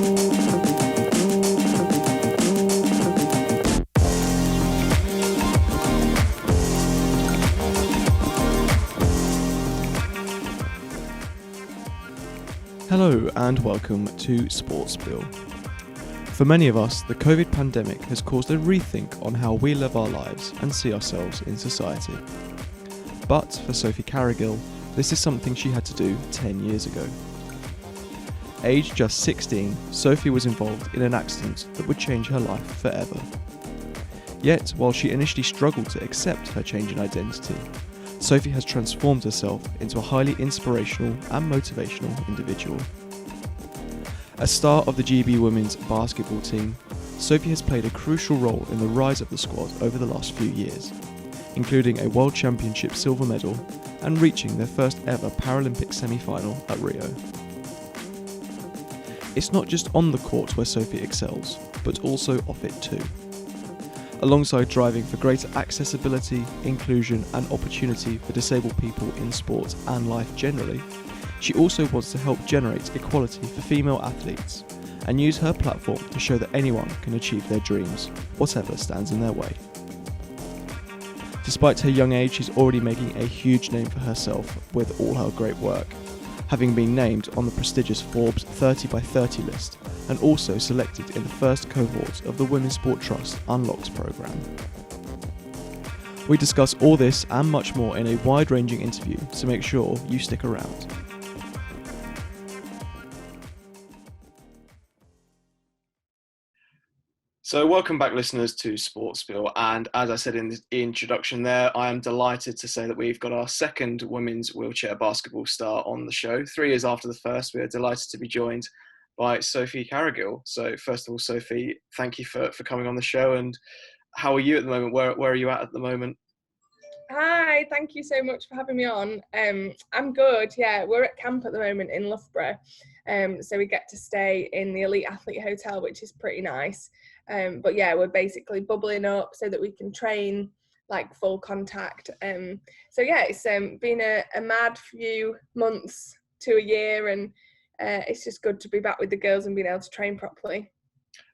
Hello and welcome to SportSpiel. For many of us, the COVID pandemic has caused a rethink on how we live our lives and see ourselves in society. But for Sophie Carrigill, this is something she had to do 10 years ago. Aged just 16, Sophie was involved in an accident that would change her life forever. Yet, while she initially struggled to accept her change in identity, Sophie has transformed herself into a highly inspirational and motivational individual. A star of the GB women's basketball team, Sophie has played a crucial role in the rise of the squad over the last few years, including a World Championship silver medal and reaching their first ever Paralympic semi-final at Rio. It's not just on the court where Sophie excels, but also off it too. Alongside driving for greater accessibility, inclusion and opportunity for disabled people in sport and life generally, she also wants to help generate equality for female athletes and use her platform to show that anyone can achieve their dreams, whatever stands in their way. Despite her young age, she's already making a huge name for herself with all her great work, having been named on the prestigious Forbes 30 by 30 list and also selected in the first cohort of the Women's Sport Trust Unlocks programme. We discuss all this and much more in a wide-ranging interview, so make sure you stick around. So welcome back, listeners, to SportSpiel, and as I said in the introduction there, I am delighted to say that we've got our second women's wheelchair basketball star on the show. 3 years after the first, we are delighted to be joined by Sophie Carrigill. So first of all, Sophie, thank you for coming on the show, and how are you at the moment? Where are you at the moment? Hi, thank you so much for having me on. I'm good, yeah. We're at camp at the moment in Loughborough, so we get to stay in the Elite Athlete Hotel, which is pretty nice. But yeah, we're basically bubbling up so that we can train like full contact. So yeah, it's been a mad few months to a year, and it's just good to be back with the girls and being able to train properly.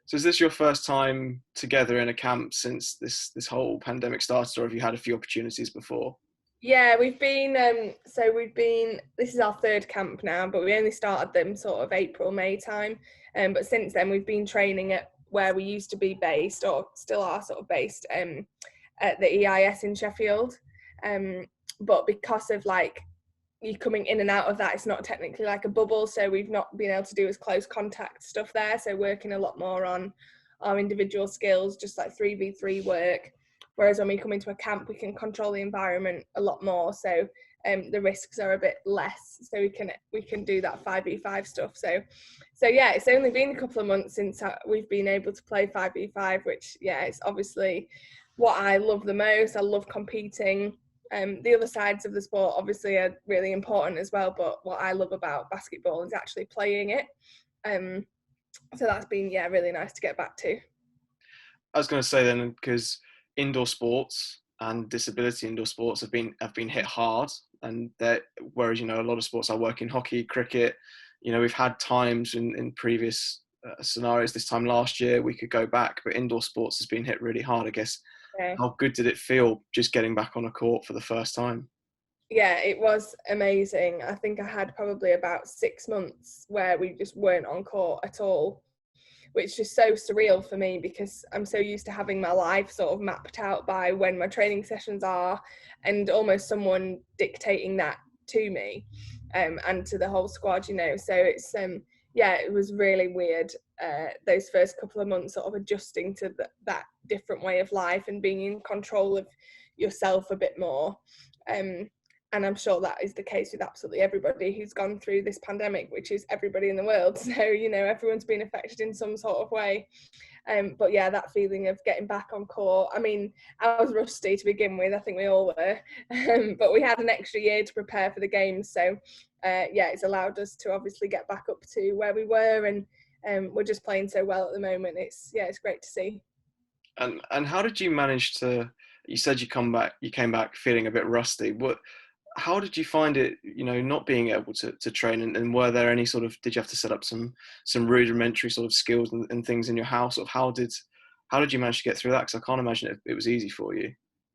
So is this your first time together in a camp since this whole pandemic started, or have you had a few opportunities before? Yeah, we've been, this is our third camp now, but we only started them sort of April, May time. But since then we've been training at where we used to be based, or still are sort of based, at the EIS in Sheffield. But because of like, you coming in and out of that, it's not technically like a bubble, so we've not been able to do as close contact stuff there, so working a lot more on our individual skills, just like 3v3 work, whereas when we come into a camp we can control the environment a lot more, so the risks are a bit less, so we can do that 5v5 stuff. So yeah, it's only been a couple of months since we've been able to play 5v5, which yeah, it's obviously what I love the most. I love competing. The other sides of the sport obviously are really important as well, but what I love about basketball is actually playing it. So that's been, yeah, really nice to get back to. I was going to say then, because indoor sports and disability indoor sports have been hit hard, and that whereas, you know, a lot of sports, I work in hockey, cricket, you know, we've had times in previous scenarios, this time last year we could go back, but indoor sports has been hit really hard, I guess. How good did it feel just getting back on a court for the first time? Yeah, it was amazing. I think I had probably about 6 months where we just weren't on court at all, which is so surreal for me because I'm so used to having my life sort of mapped out by when my training sessions are, and almost someone dictating that to me and to the whole squad, you know. So it's yeah, it was really weird those first couple of months, sort of adjusting to that different way of life and being in control of yourself a bit more. And I'm sure that is the case with absolutely everybody who's gone through this pandemic, which is everybody in the world. So, you know, everyone's been affected in some sort of way. But yeah, that feeling of getting back on court. I mean, I was rusty to begin with. I think we all were. But we had an extra year to prepare for the games. So, yeah, it's allowed us to obviously get back up to where we were. And we're just playing so well at the moment. It's great to see. And how did you manage to, you said you came back feeling a bit rusty. how did you find it, not being able to train, and were there any did you have to set up some rudimentary skills and things in your house? Or how did you manage to get through that? Because I can't imagine it was easy for you.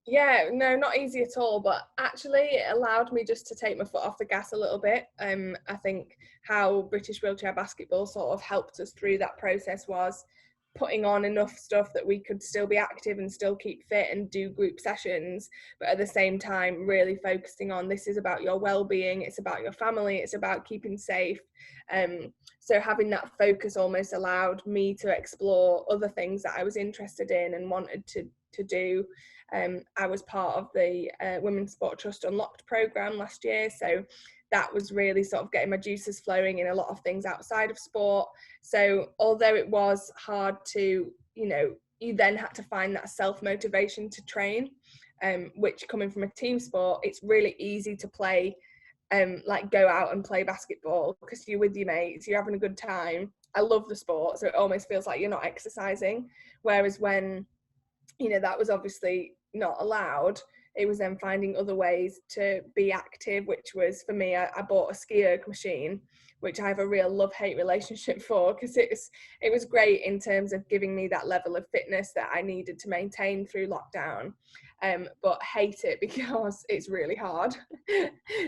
Yeah, no, not easy at all, but actually it allowed me just to take my foot off the gas a little bit. I think how British Wheelchair Basketball sort of helped us through that process was putting on enough stuff that we could still be active and still keep fit and do group sessions, but at the same time really focusing on, this is about your well-being, it's about your family, it's about keeping safe. So having that focus almost allowed me to explore other things that I was interested in and wanted to do. I was part of the Women's Sport Trust Unlocked programme last year, so that was really sort of getting my juices flowing in a lot of things outside of sport. So although it was hard to, you then had to find that self-motivation to train, which coming from a team sport, it's really easy to play, like go out and play basketball because you're with your mates, you're having a good time. I love the sport, so it almost feels like you're not exercising. Whereas when, that was obviously not allowed, it was then finding other ways to be active, which was for me, I bought a ski erg machine, which I have a real love-hate relationship for, because it was great in terms of giving me that level of fitness that I needed to maintain through lockdown, but hate it because it's really hard.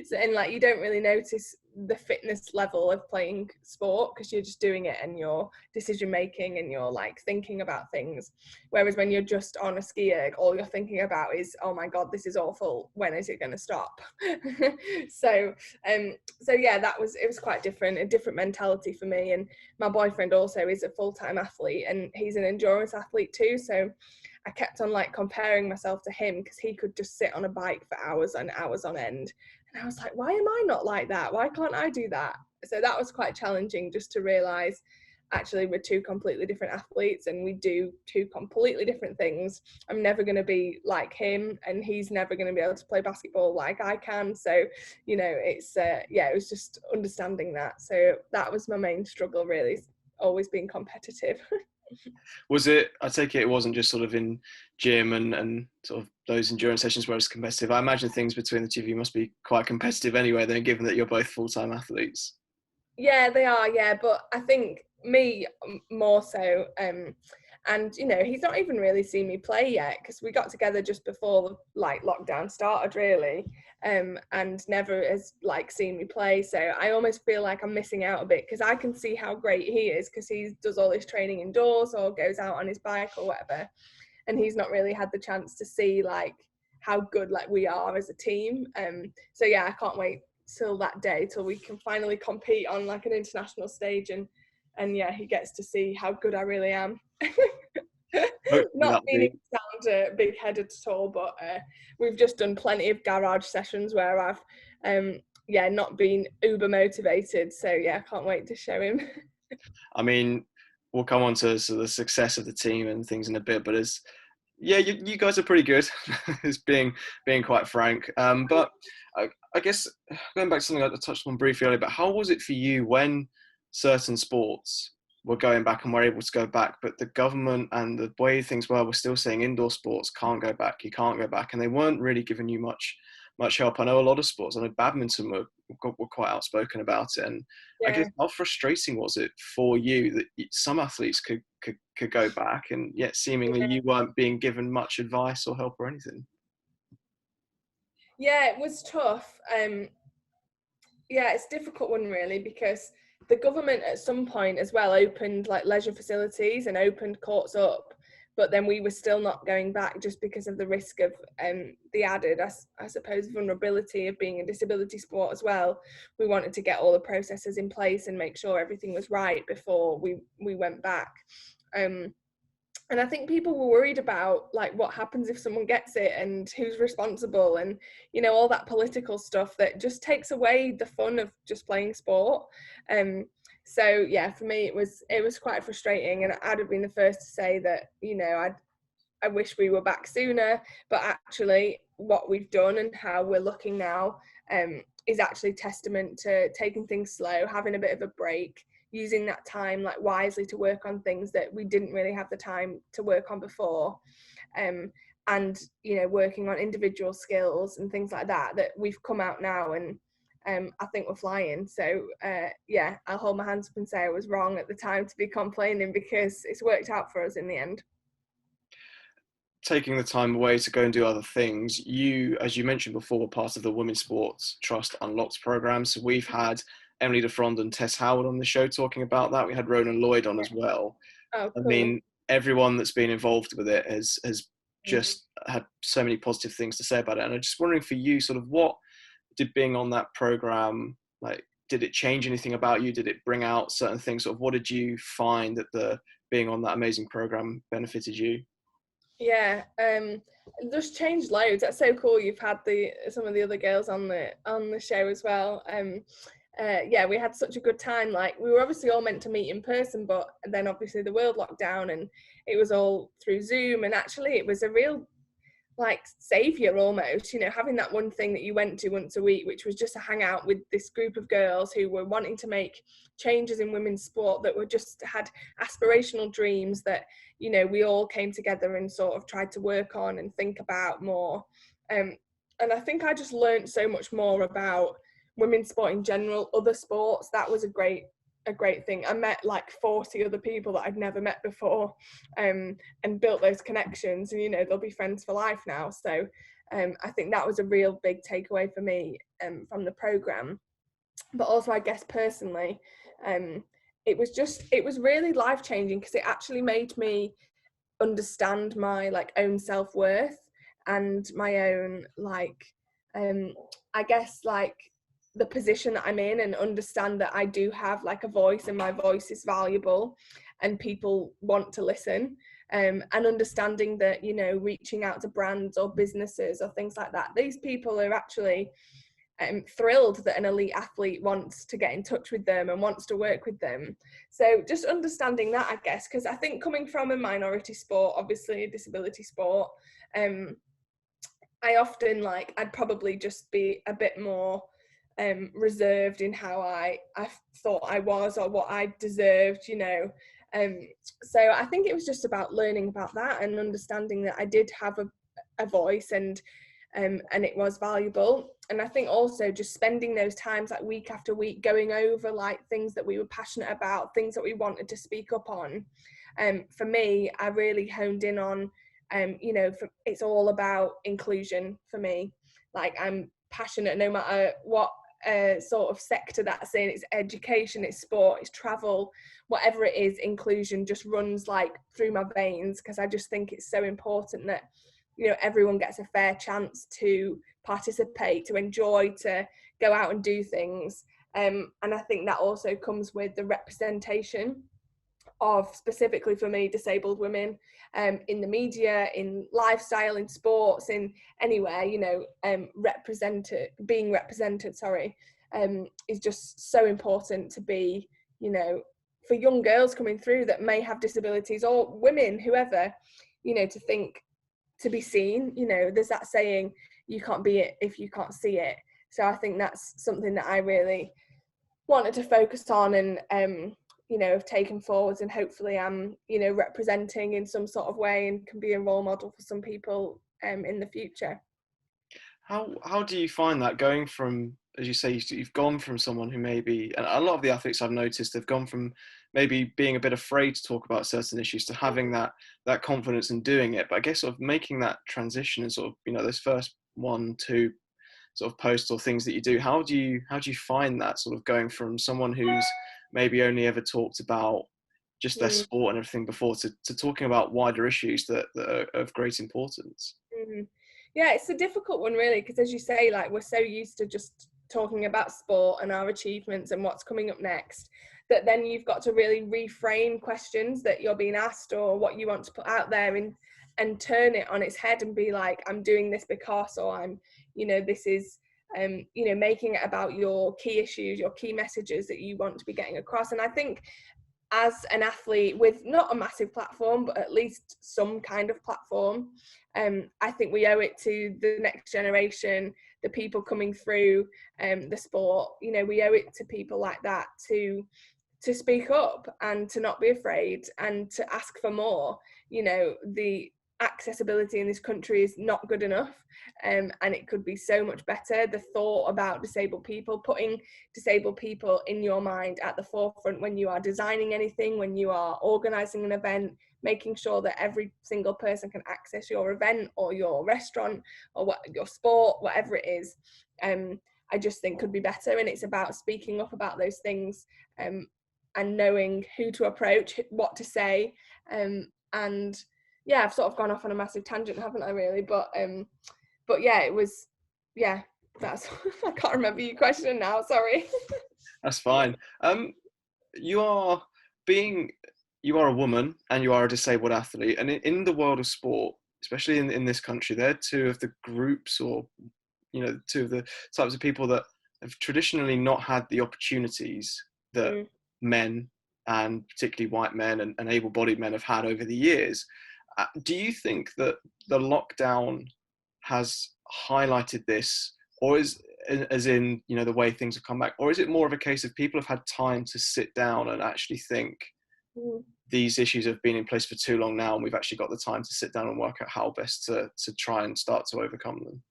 So, and like, you don't really notice the fitness level of playing sport because you're just doing it and you're decision making and you're like thinking about things. Whereas when you're just on a ski erg, all you're thinking about is, oh my God, this is awful. When is it going to stop? So yeah, it was quite different, a different mentality for me. And my boyfriend also is a full-time athlete and he's an endurance athlete too. So I kept on like comparing myself to him because he could just sit on a bike for hours and hours on end. And I was like, why am I not like that? Why can't I do that? So that was quite challenging, just to realize actually we're two completely different athletes and we do two completely different things. I'm never going to be like him and he's never going to be able to play basketball like I can. So, it's, it was just understanding that. So that was my main struggle, really, always being competitive. Was it, I take it wasn't just in gym and sort of those endurance sessions where it's competitive? I imagine things between the two of you must be quite competitive anyway, then, given that you're both full-time athletes. Yeah, they are, yeah, but I think me more so. And he's not even really seen me play yet because we got together just before like lockdown started, really, and never has like seen me play. So I almost feel like I'm missing out a bit because I can see how great he is because he does all his training indoors or goes out on his bike or whatever, and he's not really had the chance to see like how good like we are as a team. So yeah, I can't wait till that day, till we can finally compete on like an international stage, and yeah, he gets to see how good I really am. Not meaning to sound big-headed at all, but we've just done plenty of garage sessions where I've not been uber motivated, so yeah, I can't wait to show him. I mean, we'll come on to the success of the team and things in a bit, but you guys are pretty good. It's being quite frank. But I guess going back to something I touched on briefly earlier, but how was it for you when certain sports were going back and were able to go back, but the government and the way things were still saying indoor sports can't go back, you can't go back, and they weren't really giving you much help? I know a lot of sports, I know badminton were quite outspoken about it, and Yeah. I guess how frustrating was it for you that some athletes could go back and yet seemingly you weren't being given much advice or help or anything? Yeah, it was tough. It's a difficult one, really, because the government at some point as well opened like leisure facilities and opened courts up, but then we were still not going back just because of the risk of the added, I suppose, vulnerability of being a disability sport as well. We wanted to get all the processes in place and make sure everything was right before we went back. And I think people were worried about like what happens if someone gets it and who's responsible, and all that political stuff that just takes away the fun of just playing sport. So yeah, for me it was quite frustrating, and I'd have been the first to say that I wish we were back sooner, but actually what we've done and how we're looking now is actually testament to taking things slow, having a bit of a break, using that time like wisely to work on things that we didn't really have the time to work on before. and working on individual skills and things like that we've come out now, and I think we're flying. So yeah, I'll hold my hands up and say I was wrong at the time to be complaining, because it's worked out for us in the end. Taking the time away to go and do other things, you, as you mentioned before, were part of the Women's Sports Trust Unlocked program. So we've had Emily DeFrond and Tess Howard on the show talking about that. We had Ronan Lloyd on as well. Oh, I cool. mean, everyone that's been involved with it has just had so many positive things to say about it. And I'm just wondering for you, sort of, what did being on that program, like, did it change anything about you? Did it bring out certain things? Sort of, what did you find that being on that amazing program benefited you? Yeah, just changed loads. That's so cool. You've had some of the other girls on the show as well. Yeah, we had such a good time. Like, we were obviously all meant to meet in person, but then obviously the world locked down and it was all through Zoom. And actually, it was a real savior almost, having that one thing that you went to once a week, which was just to hang out with this group of girls who were wanting to make changes in women's sport, that were just had aspirational dreams that we all came together and sort of tried to work on and think about more. And I think I just learned so much more about women's sport in general, other sports. That was a great thing. I met like 40 other people that I'd never met before, and built those connections, and they'll be friends for life now. So I think that was a real big takeaway for me from the program. But also, I guess personally, it was really life-changing, because it actually made me understand my own self-worth and my own I guess the position that I'm in, and understand that I do have a voice, and my voice is valuable and people want to listen, and understanding that reaching out to brands or businesses or things like that, these people are actually thrilled that an elite athlete wants to get in touch with them and wants to work with them. So just understanding that, I guess, because I think coming from a minority sport, obviously a disability sport, I often I'd probably just be a bit more reserved in how I thought I was, or what I deserved, so I think it was just about learning about that and understanding that I did have a voice, and it was valuable. And I think also just spending those times week after week going over things that we were passionate about, things that we wanted to speak up on. For me, I really honed in on it's all about inclusion for me. I'm passionate, no matter what sort of sector that's in. It's education, it's sport, it's travel, whatever it is, inclusion just runs through my veins, because I just think it's so important that everyone gets a fair chance to participate, to enjoy, to go out and do things. And I think that also comes with the representation of, specifically for me, disabled women in the media, in lifestyle, in sports, in anywhere, being represented, is just so important to be, for young girls coming through that may have disabilities, or women, whoever, to think, to be seen. There's that saying, you can't be it if you can't see it. So I think that's something that I really wanted to focus on, and have taken forwards, and hopefully I'm representing in some sort of way, and can be a role model for some people in the future. How do you find that, going from, as you say, you've gone from someone who maybe, and a lot of the athletes I've noticed, they've gone from maybe being a bit afraid to talk about certain issues to having that confidence in doing it. But I guess sort of making that transition, and sort of, those first 1-2 sort of posts or things that you do, how do you find that, sort of going from someone who's maybe only ever talked about just their sport and everything before, to talking about wider issues that are of great importance? Yeah, it's a difficult one, really, because as you say, we're so used to just talking about sport and our achievements and what's coming up next, that then you've got to really reframe questions that you're being asked, or what you want to put out there, and turn it on its head and be I'm doing this because, or I'm, this is, making it about your key issues, your key messages that you want to be getting across. And I think as an athlete with not a massive platform, but at least some kind of platform, I think we owe it to the next generation, the people coming through the sport. We owe it to people like that to speak up, and to not be afraid, and to ask for more. accessibility in this country is not good enough, and it could be so much better. The thought about disabled people, putting disabled people in your mind at the forefront when you are designing anything, when you are organising an event, making sure that every single person can access your event or your restaurant or your sport, whatever it is, I just think could be better. And it's about speaking up about those things, and knowing who to approach, what to say, and yeah, I've sort of gone off on a massive tangent, haven't I, really? But yeah, it was, yeah, that's, I can't remember your question now, sorry. That's fine. You are a woman and you are a disabled athlete, and in the world of sport, especially in this country, they're two of the groups, or two of the types of people that have traditionally not had the opportunities that men, and particularly white men and able-bodied men, have had over the years. Do you think that the lockdown has highlighted this, or as in the way things have come back, or is it more of a case of people have had time to sit down and actually think these issues have been in place for too long now, and we've actually got the time to sit down and work out how best to try and start to overcome them?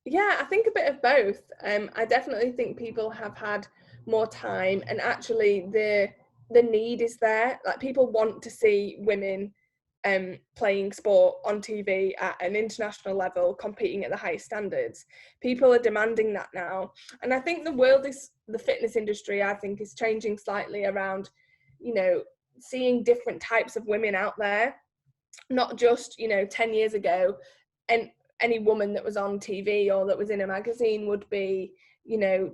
Yeah, I think a bit of both. I definitely think people have had more time, and actually the need is there. Like, people want to see women playing sport on TV at an international level, competing at the highest standards. People are demanding that now, and I think the fitness industry, I think, is changing slightly around, seeing different types of women out there, not just 10 years ago, and any woman that was on TV or that was in a magazine would be,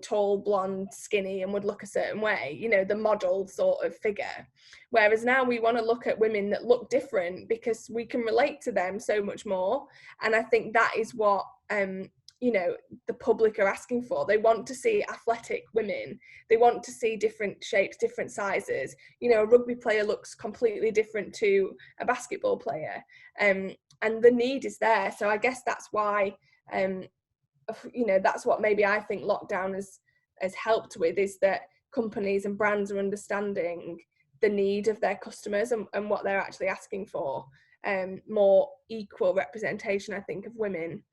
tall, blonde, skinny, and would look a certain way, the model sort of figure. Whereas now we want to look at women that look different, because we can relate to them so much more. And I think that is what, the public are asking for. They want to see athletic women. They want to see different shapes, different sizes. A rugby player looks completely different to a basketball player. And the need is there. So I guess that's why, that's what maybe I think lockdown has helped with, is that companies and brands are understanding the need of their customers and what they're actually asking for. More equal representation, I think, of women.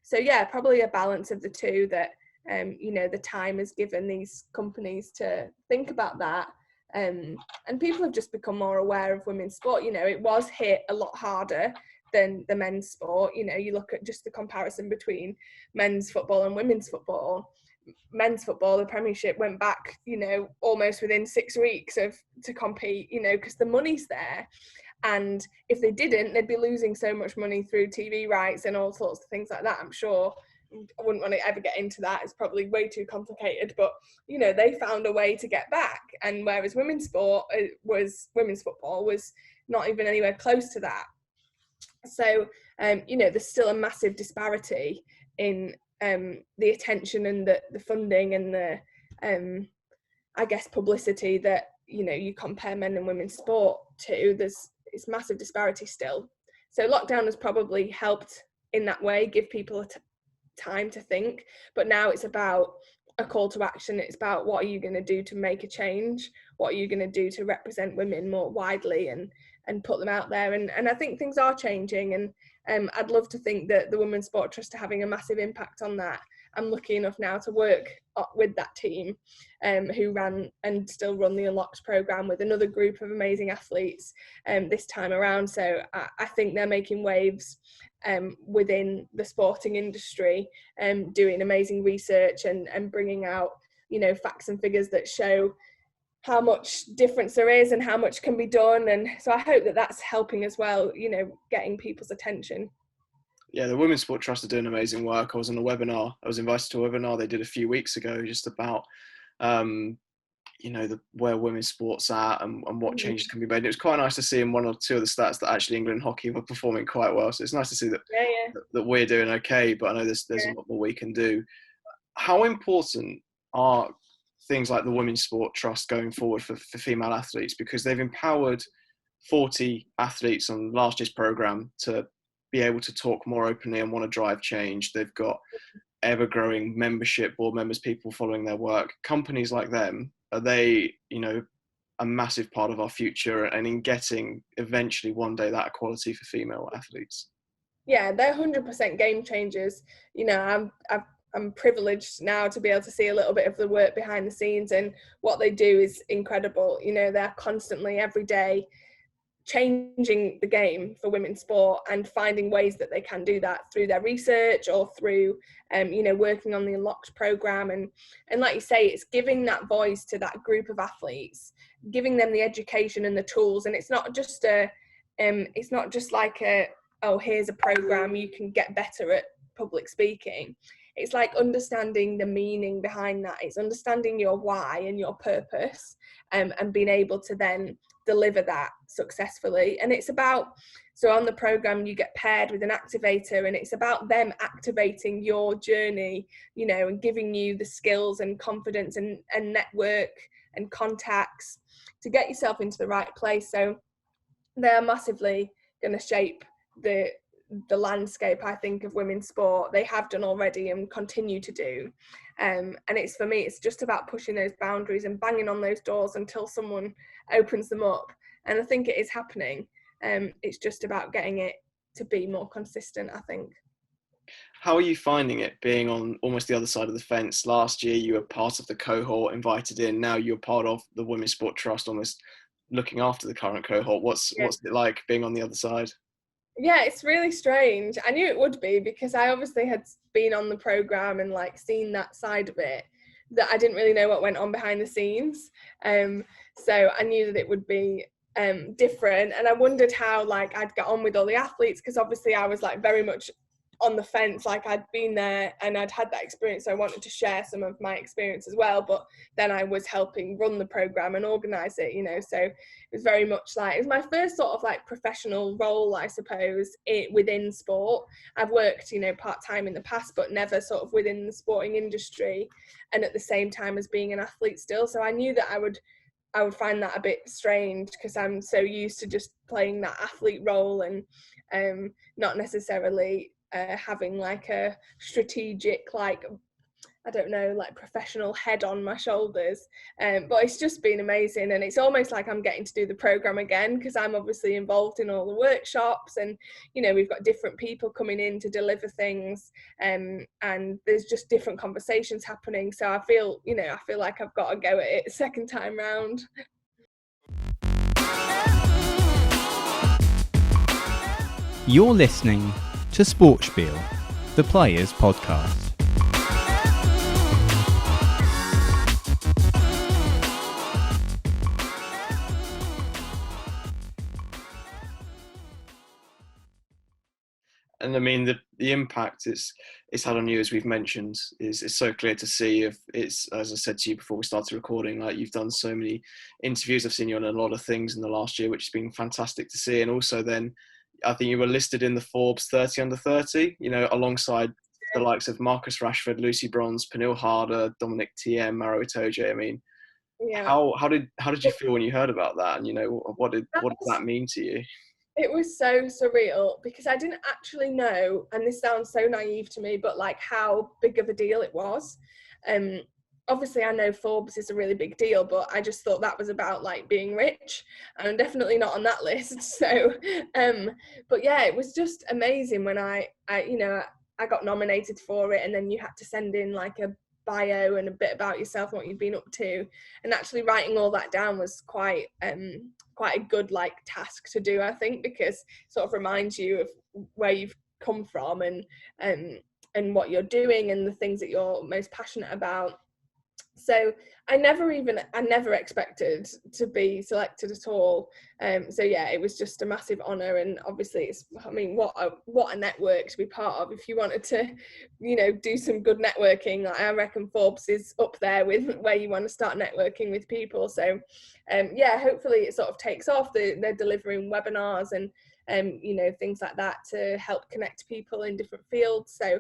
So yeah, probably a balance of the two, that, the time has given these companies to think about that. And people have just become more aware of women's sport. It was hit a lot harder than the men's sport. You look at just the comparison between men's football and women's football. Men's football, the Premiership went back, almost within 6 weeks to compete, because the money's there. And if they didn't, they'd be losing so much money through TV rights and all sorts of things like that, I'm sure. I wouldn't want to ever get into that. It's probably way too complicated, but they found a way to get back. And whereas women's football was not even anywhere close to that. So there's still a massive disparity in the attention and the funding and the I guess publicity that you compare men and women's sport to. It's massive disparity still. So lockdown has probably helped in that way, give people time to think. But now it's about a call to action. It's about, what are you going to do to make a change? What are you going to do to represent women more widely and put them out there? And I think things are changing, and I'd love to think that the Women's Sport Trust are having a massive impact on that. I'm lucky enough now to work with that team, who ran and still run the Unlocked programme with another group of amazing athletes this time around. So I think they're making waves within the sporting industry, doing amazing research and bringing out, facts and figures that show how much difference there is and how much can be done. And so I hope that that's helping as well, getting people's attention. Yeah, the Women's Sport Trust are doing amazing work. I was on a webinar. I was invited to a webinar they did a few weeks ago, just about, where women's sports at and what changes can be made. And it was quite nice to see in one or two of the stats that actually England hockey were performing quite well. So it's nice to see that that we're doing okay. But I know there's a lot more we can do. How important are things like the Women's Sport Trust going forward for female athletes? Because they've empowered 40 athletes on last year's programme to be able to talk more openly and want to drive change. They've got ever-growing membership, board members, people following their work. Companies like them, are they, a massive part of our future and in getting eventually one day that equality for female athletes. Yeah, they're 100% game changers. You know, I'm privileged now to be able to see a little bit of the work behind the scenes, and what they do is incredible. You know, they're constantly every day changing the game for women's sport and finding ways that they can do that through their research or through you know, working on the Unlocked program, and like you say, it's giving that voice to that group of athletes, giving them the education and the tools. And it's not just like a, oh, here's a program, you can get better at public speaking. It's like understanding the meaning behind that. It's understanding your why and your purpose, and being able to then deliver that successfully. And it's about, so on the program you get paired with an activator, and it's about them activating your journey, you know, and giving you the skills and confidence and network and contacts to get yourself into the right place. So they're massively going to shape the landscape, I think, of women's sport. They have done already and continue to do. And it's, for me, it's just about pushing those boundaries and banging on those doors until someone opens them up. And I think it is happening. It's just about getting it to be more consistent, I think. How are you finding it being on almost the other side of the fence? Last year you were part of the cohort invited in. Now you're part of the Women's Sport Trust, almost looking after the current cohort. What's it like being on the other side? Yeah, it's really strange. I knew it would be, because I obviously had been on the program and like seen that side of it, that I didn't really know what went on behind the scenes. So I knew that it would be different, and I wondered how like I'd get on with all the athletes, because obviously I was like very much on the fence. Like, I'd been there and I'd had that experience, so I wanted to share some of my experience as well, but then I was helping run the program and organize it, you know. So it was very much like, it was my first sort of like professional role, I suppose, within sport. I've worked, you know, part-time in the past, but never sort of within the sporting industry, and at the same time as being an athlete still. So I knew that I would find that a bit strange, because I'm so used to just playing that athlete role and not necessarily having like a strategic, like, I don't know, like professional head on my shoulders. But it's just been amazing, and it's almost like I'm getting to do the program again, because I'm obviously involved in all the workshops, and you know, we've got different people coming in to deliver things, and there's just different conversations happening. So I feel like I've got to go at it second time round. You're listening to SportSpiel, the Players Podcast. And I mean, the impact it's had on you, as we've mentioned, is so clear to see. It's, as I said to you before we started recording, like, you've done so many interviews. I've seen you on a lot of things in the last year, which has been fantastic to see. And also then, I think you were listed in the Forbes 30 under 30, you know, alongside the likes of Marcus Rashford, Lucy Bronze, Pernille Harder, Dominic Thiem, Maro Itoje. I mean, Yeah. how did you feel when you heard about that? And, you know, what did that mean to you? It was so surreal, because I didn't actually know, and this sounds so naive to me, but like how big of a deal it was. Obviously I know Forbes is a really big deal, but I just thought that was about like being rich, and I'm definitely not on that list. So but yeah, it was just amazing when I got nominated for it, and then you had to send in like a bio and a bit about yourself and what you've been up to, and actually writing all that down was quite a good like task to do, I think, because it sort of reminds you of where you've come from, and what you're doing and the things that you're most passionate about. So I never expected to be selected at all. So yeah, it was just a massive honour, and obviously what a network to be part of. If you wanted to, you know, do some good networking, like, I reckon Forbes is up there with where you want to start networking with people. So yeah, hopefully it sort of takes off. They're delivering webinars and you know, things like that to help connect people in different fields. So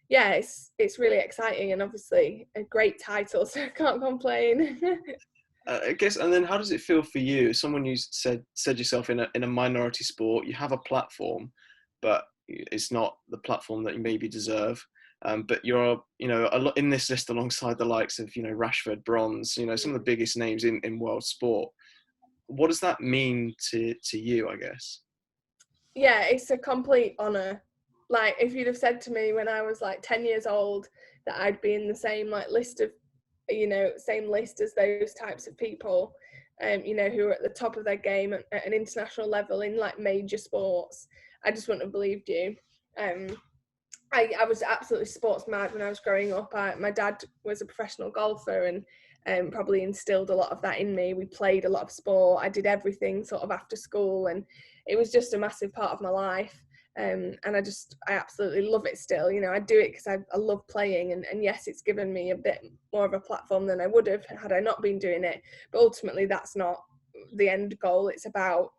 yeah, it's really exciting, and obviously a great title, so I can't complain. I guess, and then how does it feel for you, someone who's said yourself in a minority sport, you have a platform, but it's not the platform that you maybe deserve. but you're, a lot in this list alongside the likes of, Rashford, bronze, some of the biggest names in world sport. What does that mean to you, I guess? Yeah, it's a complete honour. Like, if you'd have said to me when I was like 10 years old that I'd be in the same list of, same list as those types of people, who are at the top of their game at an international level in like major sports, I just wouldn't have believed you. I was absolutely sports mad when I was growing up. My dad was a professional golfer and probably instilled a lot of that in me. We played a lot of sport. I did everything sort of after school, and it was just a massive part of my life. And I absolutely love it still. I do it because I love playing, and yes, it's given me a bit more of a platform than I would have had I not been doing it. But ultimately, that's not the end goal. It's about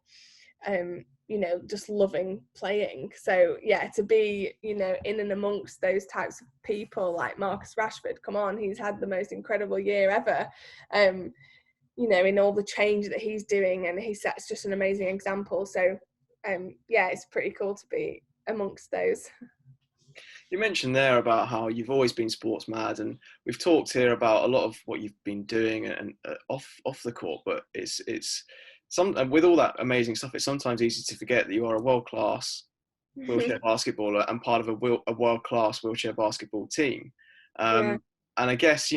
just loving playing. So yeah, to be, in and amongst those types of people like Marcus Rashford, come on, he's had the most incredible year ever, in all the change that he's doing, and he sets just an amazing example. So yeah, it's pretty cool to be amongst those. You mentioned there about how you've always been sports mad, and we've talked here about a lot of what you've been doing and off the court, but it's with all that amazing stuff, it's sometimes easy to forget that you are a world-class wheelchair basketballer and part of a world-class wheelchair basketball team. Yeah. And I guess,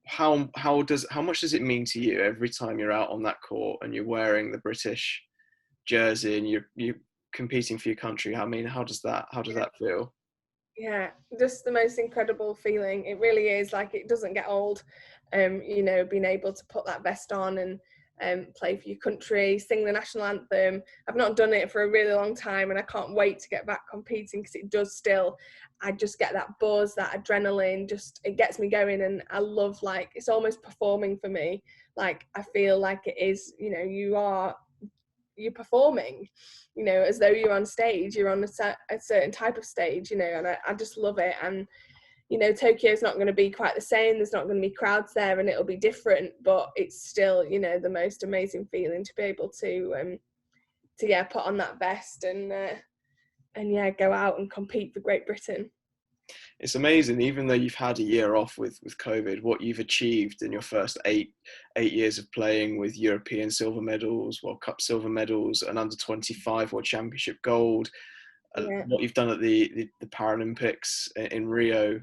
how much does it mean to you every time you're out on that court and you're wearing the British jersey and you're competing for your country? How does that feel? Yeah, just the most incredible feeling. It really is. Like, it doesn't get old, being able to put that vest on and play for your country, sing the national anthem. I've not done it for a really long time, and I can't wait to get back competing, because it does still, I just get that buzz, that adrenaline, it gets me going, and I love, it's almost performing for me. Like, I feel like it is, you're performing, as though you're on stage, you're on a certain type of stage, and I just love it. And Tokyo's not going to be quite the same. There's not going to be crowds there, and it'll be different, but it's still, the most amazing feeling to be able to put on that vest and go out and compete for Great Britain. It's amazing, even though you've had a year off with COVID, what you've achieved in your first eight years of playing, with European silver medals, World Cup silver medals, and under 25 World Championship gold, and what you've done at the Paralympics in Rio.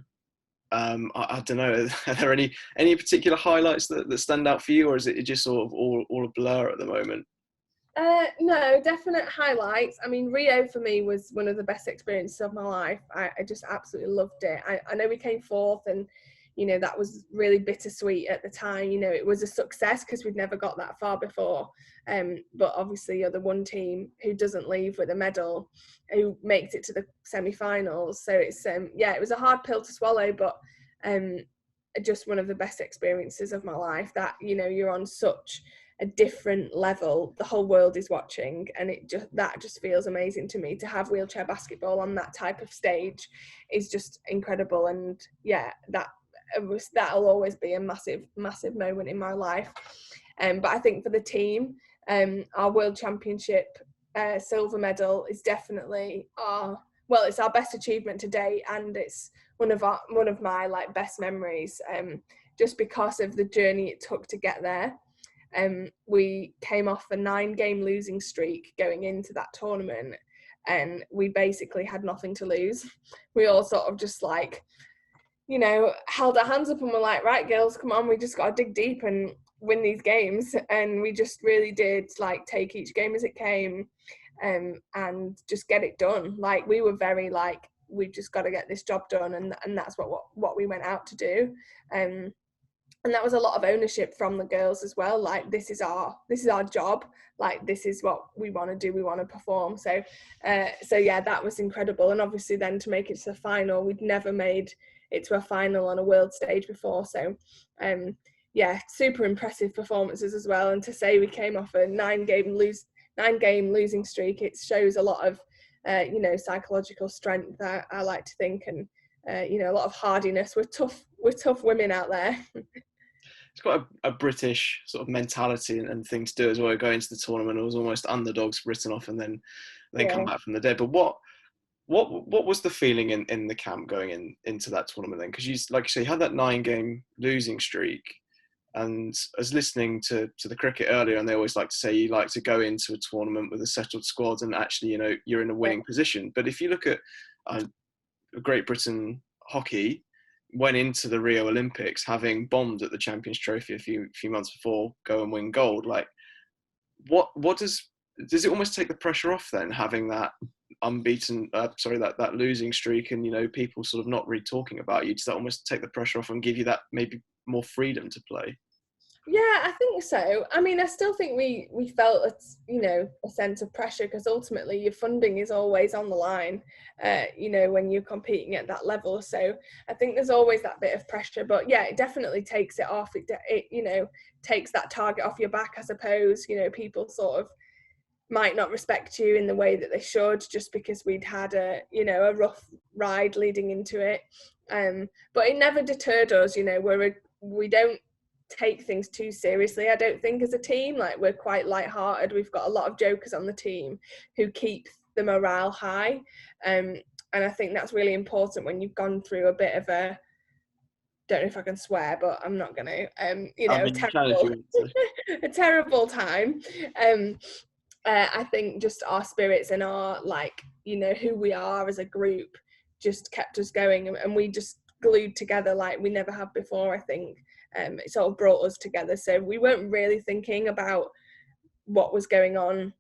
I don't know, are there any particular highlights that stand out for you, or is it just sort of all a blur at the moment? No, definite highlights. I mean, Rio for me was one of the best experiences of my life. I just absolutely loved it. I know we came fourth, and that was really bittersweet at the time. It was a success because we'd never got that far before. But obviously you're the one team who doesn't leave with a medal, who makes it to the semi-finals. So it's it was a hard pill to swallow, but just one of the best experiences of my life. That you're on such a different level, the whole world is watching, and that just feels amazing to me. To have wheelchair basketball on that type of stage is just incredible. And yeah, that'll always be a massive moment in my life. But I think for the team, our World Championship silver medal is definitely it's our best achievement to date, and it's one of my best memories, just because of the journey it took to get there. We came off a 9-game losing streak going into that tournament, and we basically had nothing to lose. We all sort of just held our hands up and were like, right, girls, come on, we just got to dig deep and win these games. And we just really did take each game as it came, and just get it done. We were very we've just got to get this job done, and that's what we went out to do. And that was a lot of ownership from the girls as well. This is our job. This is what we want to do. We want to perform. So yeah, that was incredible. And obviously then to make it to the final, we'd never made it to a final on a world stage before. So yeah, super impressive performances as well. And to say we came off a 9-game losing streak, it shows a lot of psychological strength, I like to think, and a lot of hardiness. We're tough women out there. It's quite a British sort of mentality and thing to do as well. Going into the tournament, it was almost underdogs written off and then come back from the dead. But What was the feeling in the camp going into that tournament then? Because like you say, you had that 9-game losing streak, and I was listening to the cricket earlier, and they always like to say you like to go into a tournament with a settled squad, and actually, you're in a winning position. But if you look at Great Britain hockey, went into the Rio Olympics having bombed at the Champions Trophy a few months before, go and win gold. Like, what does it almost take the pressure off then, having that unbeaten, that losing streak, and people sort of not really talking about you? Does that almost take the pressure off and give you that maybe more freedom to play? Yeah, I think so. I mean, I still think we felt a sense of pressure, because ultimately your funding is always on the line, when you're competing at that level. So I think there's always that bit of pressure, but yeah, it definitely takes it off. It takes that target off your back, I suppose. People sort of might not respect you in the way that they should, just because we'd had a rough ride leading into it. But it never deterred us. We don't take things too seriously, I don't think, as a team. Like, we're quite lighthearted. We've got a lot of jokers on the team who keep the morale high, and I think that's really important when you've gone through a bit of a, don't know if I can swear, but I'm not gonna a terrible time. I think just our spirits and our, who we are as a group just kept us going, and we just glued together like we never have before, I think. It sort of brought us together, so we weren't really thinking about what was going on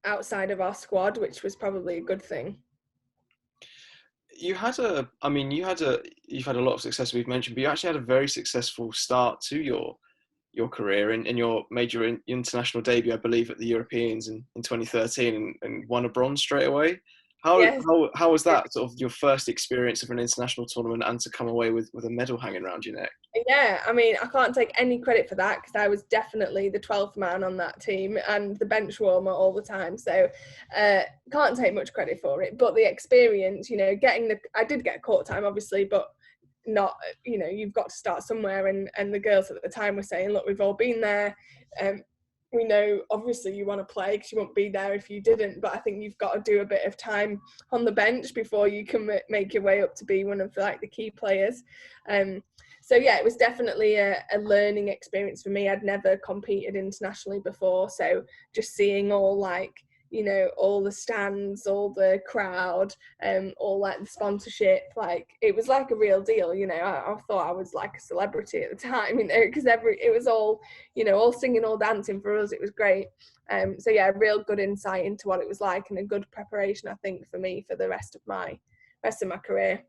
outside of our squad, which was probably a good thing. You've had a lot of success, we've mentioned, but you actually had a very successful start to your career in your major international debut, I believe, at the Europeans in 2013, and won a bronze straight away. How was that, sort of your first experience of an international tournament, and to come away with a medal hanging around your neck? Yeah, I mean, I can't take any credit for that, because I was definitely the 12th man on that team and the bench warmer all the time. So can't take much credit for it. But the experience, I did get court time, obviously, but not, you've got to start somewhere. And the girls at the time were saying, look, we've all been there. We know, obviously, you want to play, because you won't be there if you didn't, but I think you've got to do a bit of time on the bench before you can make your way up to be one of the key players. So yeah, it was definitely a learning experience for me. I'd never competed internationally before, so just seeing all all the stands, all the crowd, all the sponsorship, it was like a real deal. I thought I was like a celebrity at the time, because it was all, all singing, all dancing for us. It was great. So yeah, a real good insight into what it was like, and a good preparation, I think, for me for the rest of my career.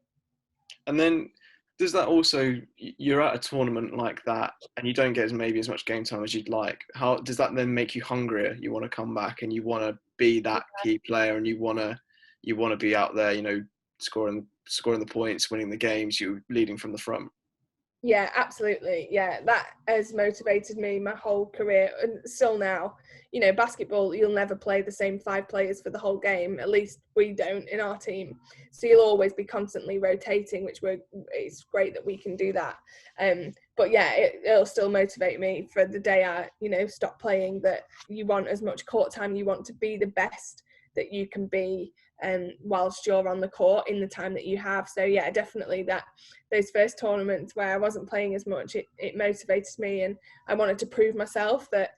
And then, does that also, you're at a tournament like that and you don't get maybe as much game time as you'd like, how does that then make you hungrier? You want to come back and you want to be that key player, and you want to be out there, scoring the points, winning the games, you leading from the front? Yeah, absolutely. Yeah, that has motivated me my whole career, and still now. Basketball, you'll never play the same 5 players for the whole game. At least we don't in our team. So you'll always be constantly rotating, it's great that we can do that. But yeah, it'll still motivate me for the day I, stop playing, that you want as much court time. You want to be the best that you can be, whilst you're on the court in the time that you have. So yeah, definitely those first tournaments where I wasn't playing as much, it motivated me, and I wanted to prove myself that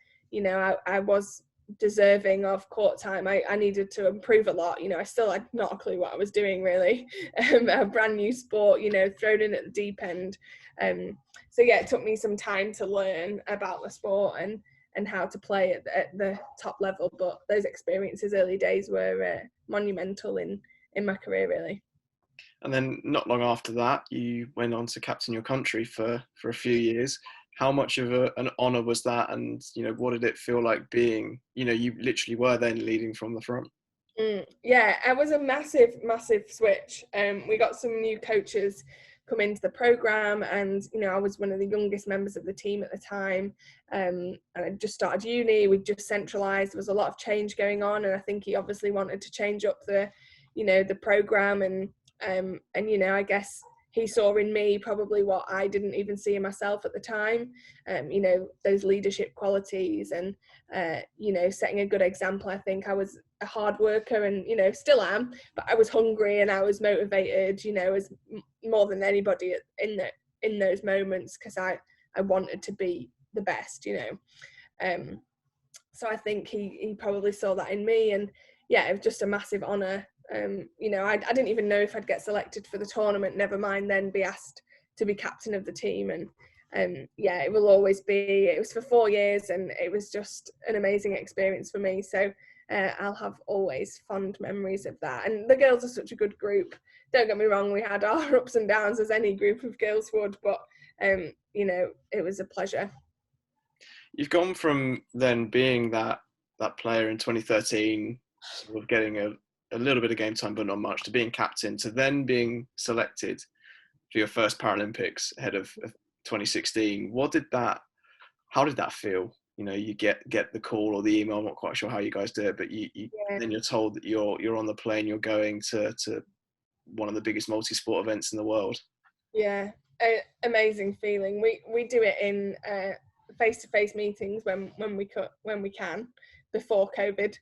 I was deserving of court time. I needed to improve a lot. I still had not a clue what I was doing, really. A brand new sport, thrown in at the deep end. So yeah, it took me some time to learn about the sport and how to play at the top level. But those experiences, early days, were monumental in my career, really. And then not long after that, you went on to captain your country for a few years. How much of an honour was that? And, what did it feel like being, you literally were then leading from the front? Yeah, it was a massive, massive switch. We got some new coaches come into the programme, and I was one of the youngest members of the team at the time, and I just started uni. We just centralised. There was a lot of change going on, and I think he obviously wanted to change up the programme, and I guess he saw in me probably what I didn't even see in myself at the time. You know, those leadership qualities and, you know, setting a good example. I think I was a hard worker and, you know, still am, but I was hungry and I was motivated, you know, as more than anybody in those moments, because I wanted to be the best, you know. So I think he probably saw that in me, and yeah, it was just a massive honour. You know, I didn't even know if I'd get selected for the tournament, never mind then be asked to be captain of the team. And yeah, it will always be, it was for 4 years and it was just an amazing experience for me. So I'll have always fond memories of that. And the girls are such a good group. Don't get me wrong, we had our ups and downs as any group of girls would, but you know, it was a pleasure. You've gone from then being that player in 2013, sort of getting a little bit of game time but not much, to being captain, to then being selected for your first Paralympics ahead of 2016. How did that feel? You know, you get the call or the email, I'm not quite sure how you guys do it, but then you're told that you're on the plane, you're going to one of the biggest multi-sport events in the world. Yeah, amazing feeling. We do it in face-to-face meetings when we can, before COVID.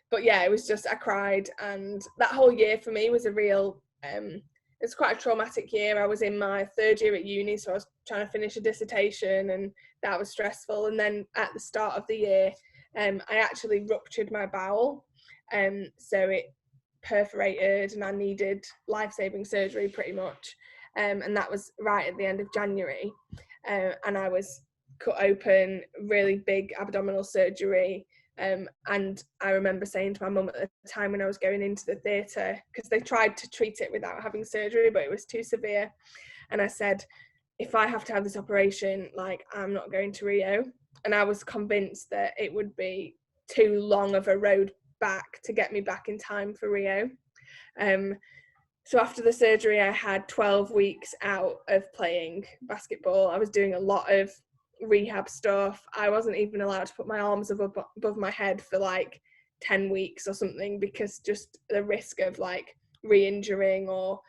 But yeah, it was just, I cried, and that whole year for me was a real it's quite a traumatic year. I was in my 3rd year at uni, so I was trying to finish a dissertation, and that was stressful. And then at the start of the year, I actually ruptured my bowel, so it perforated and I needed life-saving surgery pretty much, and that was right at the end of January, and I was cut open, really big abdominal surgery, and I remember saying to my mum at the time when I was going into the theatre, because they tried to treat it without having surgery but it was too severe, and I said, if I have to have this operation, like, I'm not going to Rio. And I was convinced that it would be too long of a road back to get me back in time for Rio. So after the surgery, I had 12 weeks out of playing basketball. I was doing a lot of rehab stuff. I wasn't even allowed to put my arms above my head for like 10 weeks or something, because just the risk of like re-injuring or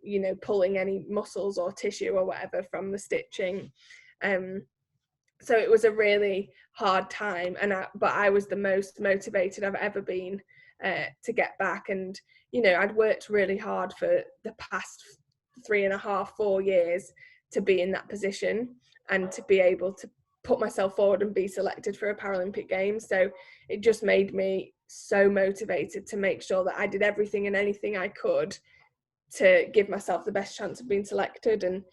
you know, pulling any muscles or tissue or whatever from the stitching. So it was a really hard time, but I was the most motivated I've ever been to get back. And you know, I'd worked really hard for the past 3.5, 4 years to be in that position and to be able to put myself forward and be selected for a Paralympic Games. So it just made me so motivated to make sure that I did everything and anything I could to give myself the best chance of being selected. And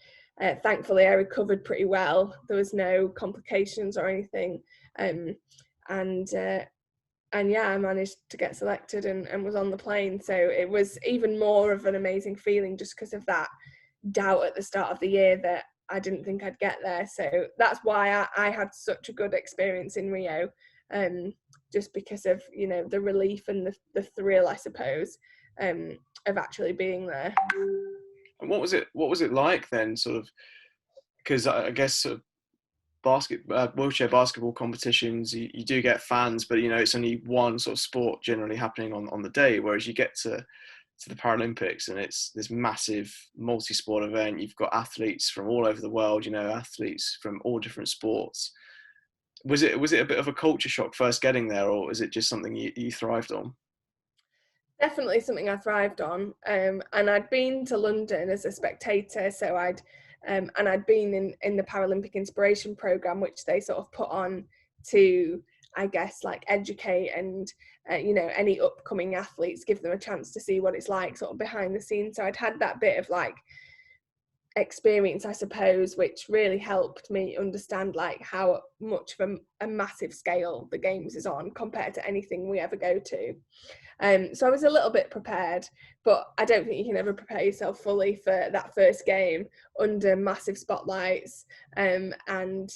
thankfully I recovered pretty well. There was no complications or anything, and yeah, I managed to get selected and was on the plane. So it was even more of an amazing feeling, just because of that doubt at the start of the year that I didn't think I'd get there. So that's why I had such a good experience in Rio, just because of, you know, the relief and the thrill, I suppose, of actually being there. And what was it like then, sort of, because I guess sort of wheelchair basketball competitions, you do get fans, but you know, it's only one sort of sport generally happening on the day, whereas you get to the Paralympics and it's this massive multi-sport event. You've got athletes from all over the world, you know, athletes from all different sports. Was it a bit of a culture shock first getting there, or is it just something you thrived on? Definitely something I thrived on, and I'd been to London as a spectator, so I'd been in the Paralympic inspiration program, which they sort of put on to, I guess, like educate and you know, any upcoming athletes, give them a chance to see what it's like sort of behind the scenes. So I'd had that bit of like experience, I suppose, which really helped me understand like how much of a massive scale the Games is on compared to anything we ever go to. So I was a little bit prepared, but I don't think you can ever prepare yourself fully for that first game under massive spotlights, and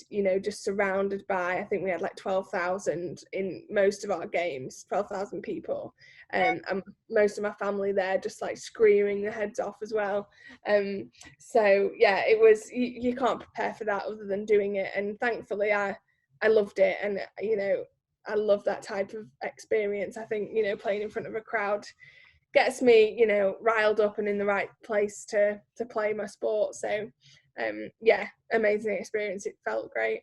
you know, just surrounded by, I think we had like 12,000 in most of our games, 12,000 people, and most of my family there just like screaming their heads off as well. So yeah, it was, you can't prepare for that other than doing it, and thankfully I loved it. And you know, I love that type of experience. I think, you know, playing in front of a crowd gets me, you know, riled up and in the right place to play my sport. So yeah, amazing experience. It felt great.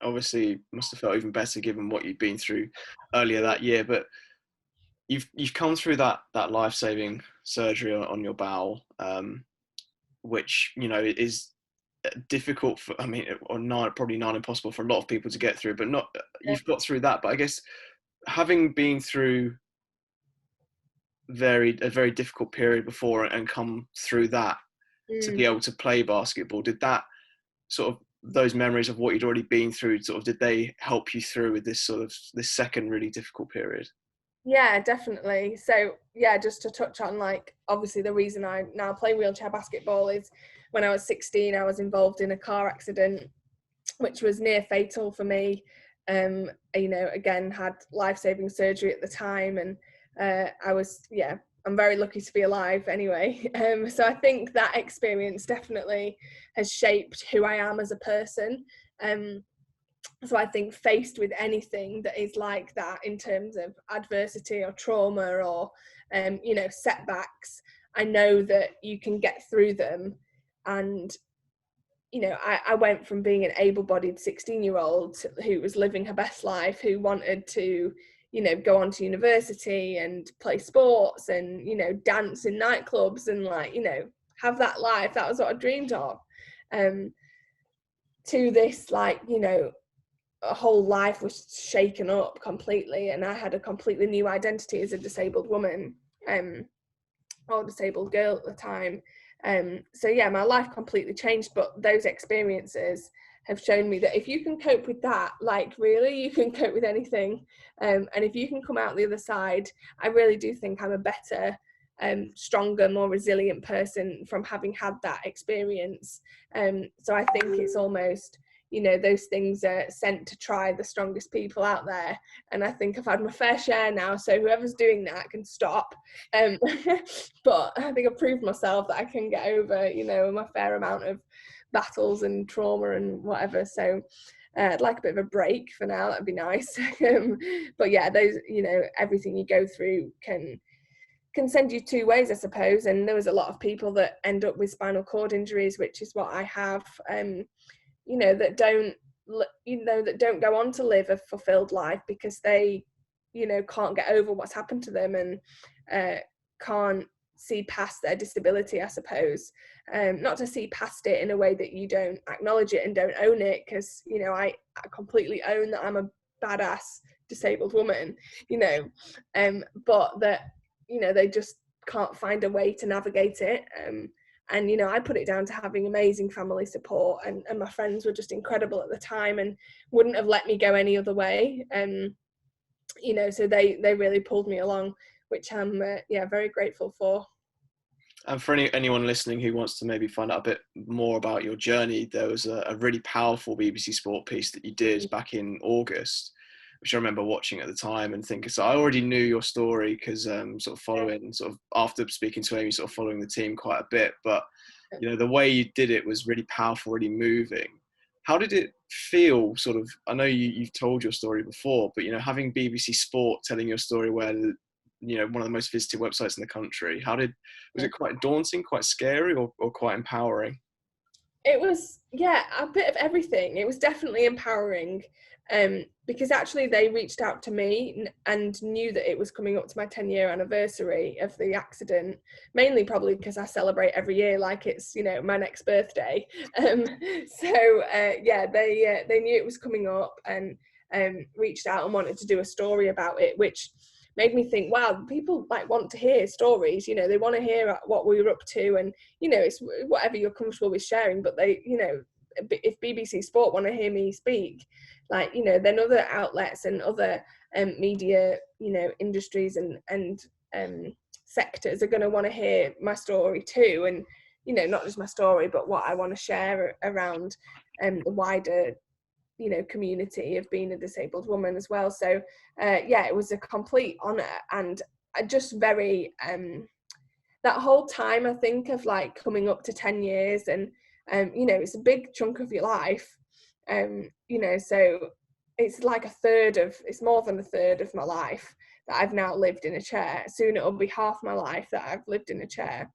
Obviously must have felt even better given what you'd been through earlier that year, but you've come through that life-saving surgery on your bowel, which, you know, is difficult for, I mean, or not, probably not impossible for a lot of people to get through, but not, you've got through that. But I guess having been through a very difficult period before and come through that to be able to play basketball, did that sort of, those memories of what you'd already been through, sort of, did they help you through with this sort of, this second really difficult period? Yeah, definitely. So yeah, just to touch on, like, obviously the reason I now play wheelchair basketball is when I was 16, I was involved in a car accident, which was near fatal for me. You know, again, had life-saving surgery at the time, and I'm very lucky to be alive anyway. So I think that experience definitely has shaped who I am as a person. So I think faced with anything that is like that in terms of adversity or trauma or, you know, setbacks, I know that you can get through them. And, you know, I went from being an able-bodied 16-year-old who was living her best life, who wanted to, you know, go on to university and play sports and, you know, dance in nightclubs and, like, you know, have that life. That was what I dreamed of. To this, like, you know, a whole life was shaken up completely, and I had a completely new identity as a disabled woman, or disabled girl at the time. So yeah, my life completely changed, but those experiences have shown me that if you can cope with that, like, really, you can cope with anything. And if you can come out the other side, I really do think I'm a better, stronger, more resilient person from having had that experience. So I think it's almost, you know, those things are sent to try the strongest people out there. And I think I've had my fair share now, so whoever's doing that can stop. But I think I've proved myself that I can get over, you know, my fair amount of battles and trauma and whatever. So I'd like a bit of a break for now, that'd be nice. But yeah, those, you know, everything you go through can send you two ways, I suppose. And there was a lot of people that end up with spinal cord injuries, which is what I have. You know, that don't go on to live a fulfilled life because they, you know, can't get over what's happened to them and can't see past their disability, I suppose. Not to see past it in a way that you don't acknowledge it and don't own it, because, you know, I completely own that I'm a badass disabled woman, you know, but that, you know, they just can't find a way to navigate it. And, you know, I put it down to having amazing family support, and my friends were just incredible at the time and wouldn't have let me go any other way. You know, so they really pulled me along, which I'm, very grateful for. And for anyone listening who wants to maybe find out a bit more about your journey, there was a really powerful BBC Sport piece that you did back in August, which I remember watching at the time and thinking, so I already knew your story because sort of following, sort of after speaking to Amy, sort of following the team quite a bit. But, you know, the way you did it was really powerful, really moving. How did it feel, sort of, I know you've told your story before, but, you know, having BBC Sport telling your story where, you know, one of the most visited websites in the country, was it quite daunting, quite scary, or quite empowering? It was, a bit of everything. It was definitely empowering, because actually they reached out to me and knew that it was coming up to my 10-year anniversary of the accident, mainly probably because I celebrate every year like it's, you know, my next birthday. They knew it was coming up and reached out and wanted to do a story about it, which made me think, wow, people like want to hear stories, you know, they want to hear what we were up to, and, you know, it's whatever you're comfortable with sharing. But they, you know, if BBC Sport want to hear me speak, like, you know, then other outlets and other media, you know, industries and sectors are going to want to hear my story too. And, you know, not just my story, but what I want to share around the wider, you know, community of being a disabled woman as well. So it was a complete honor, and I just very that whole time, I think, of like coming up to 10 years and you know, it's a big chunk of your life, you know, so it's like it's more than a third of my life that I've now lived in a chair. Soon it'll be half my life that I've lived in a chair.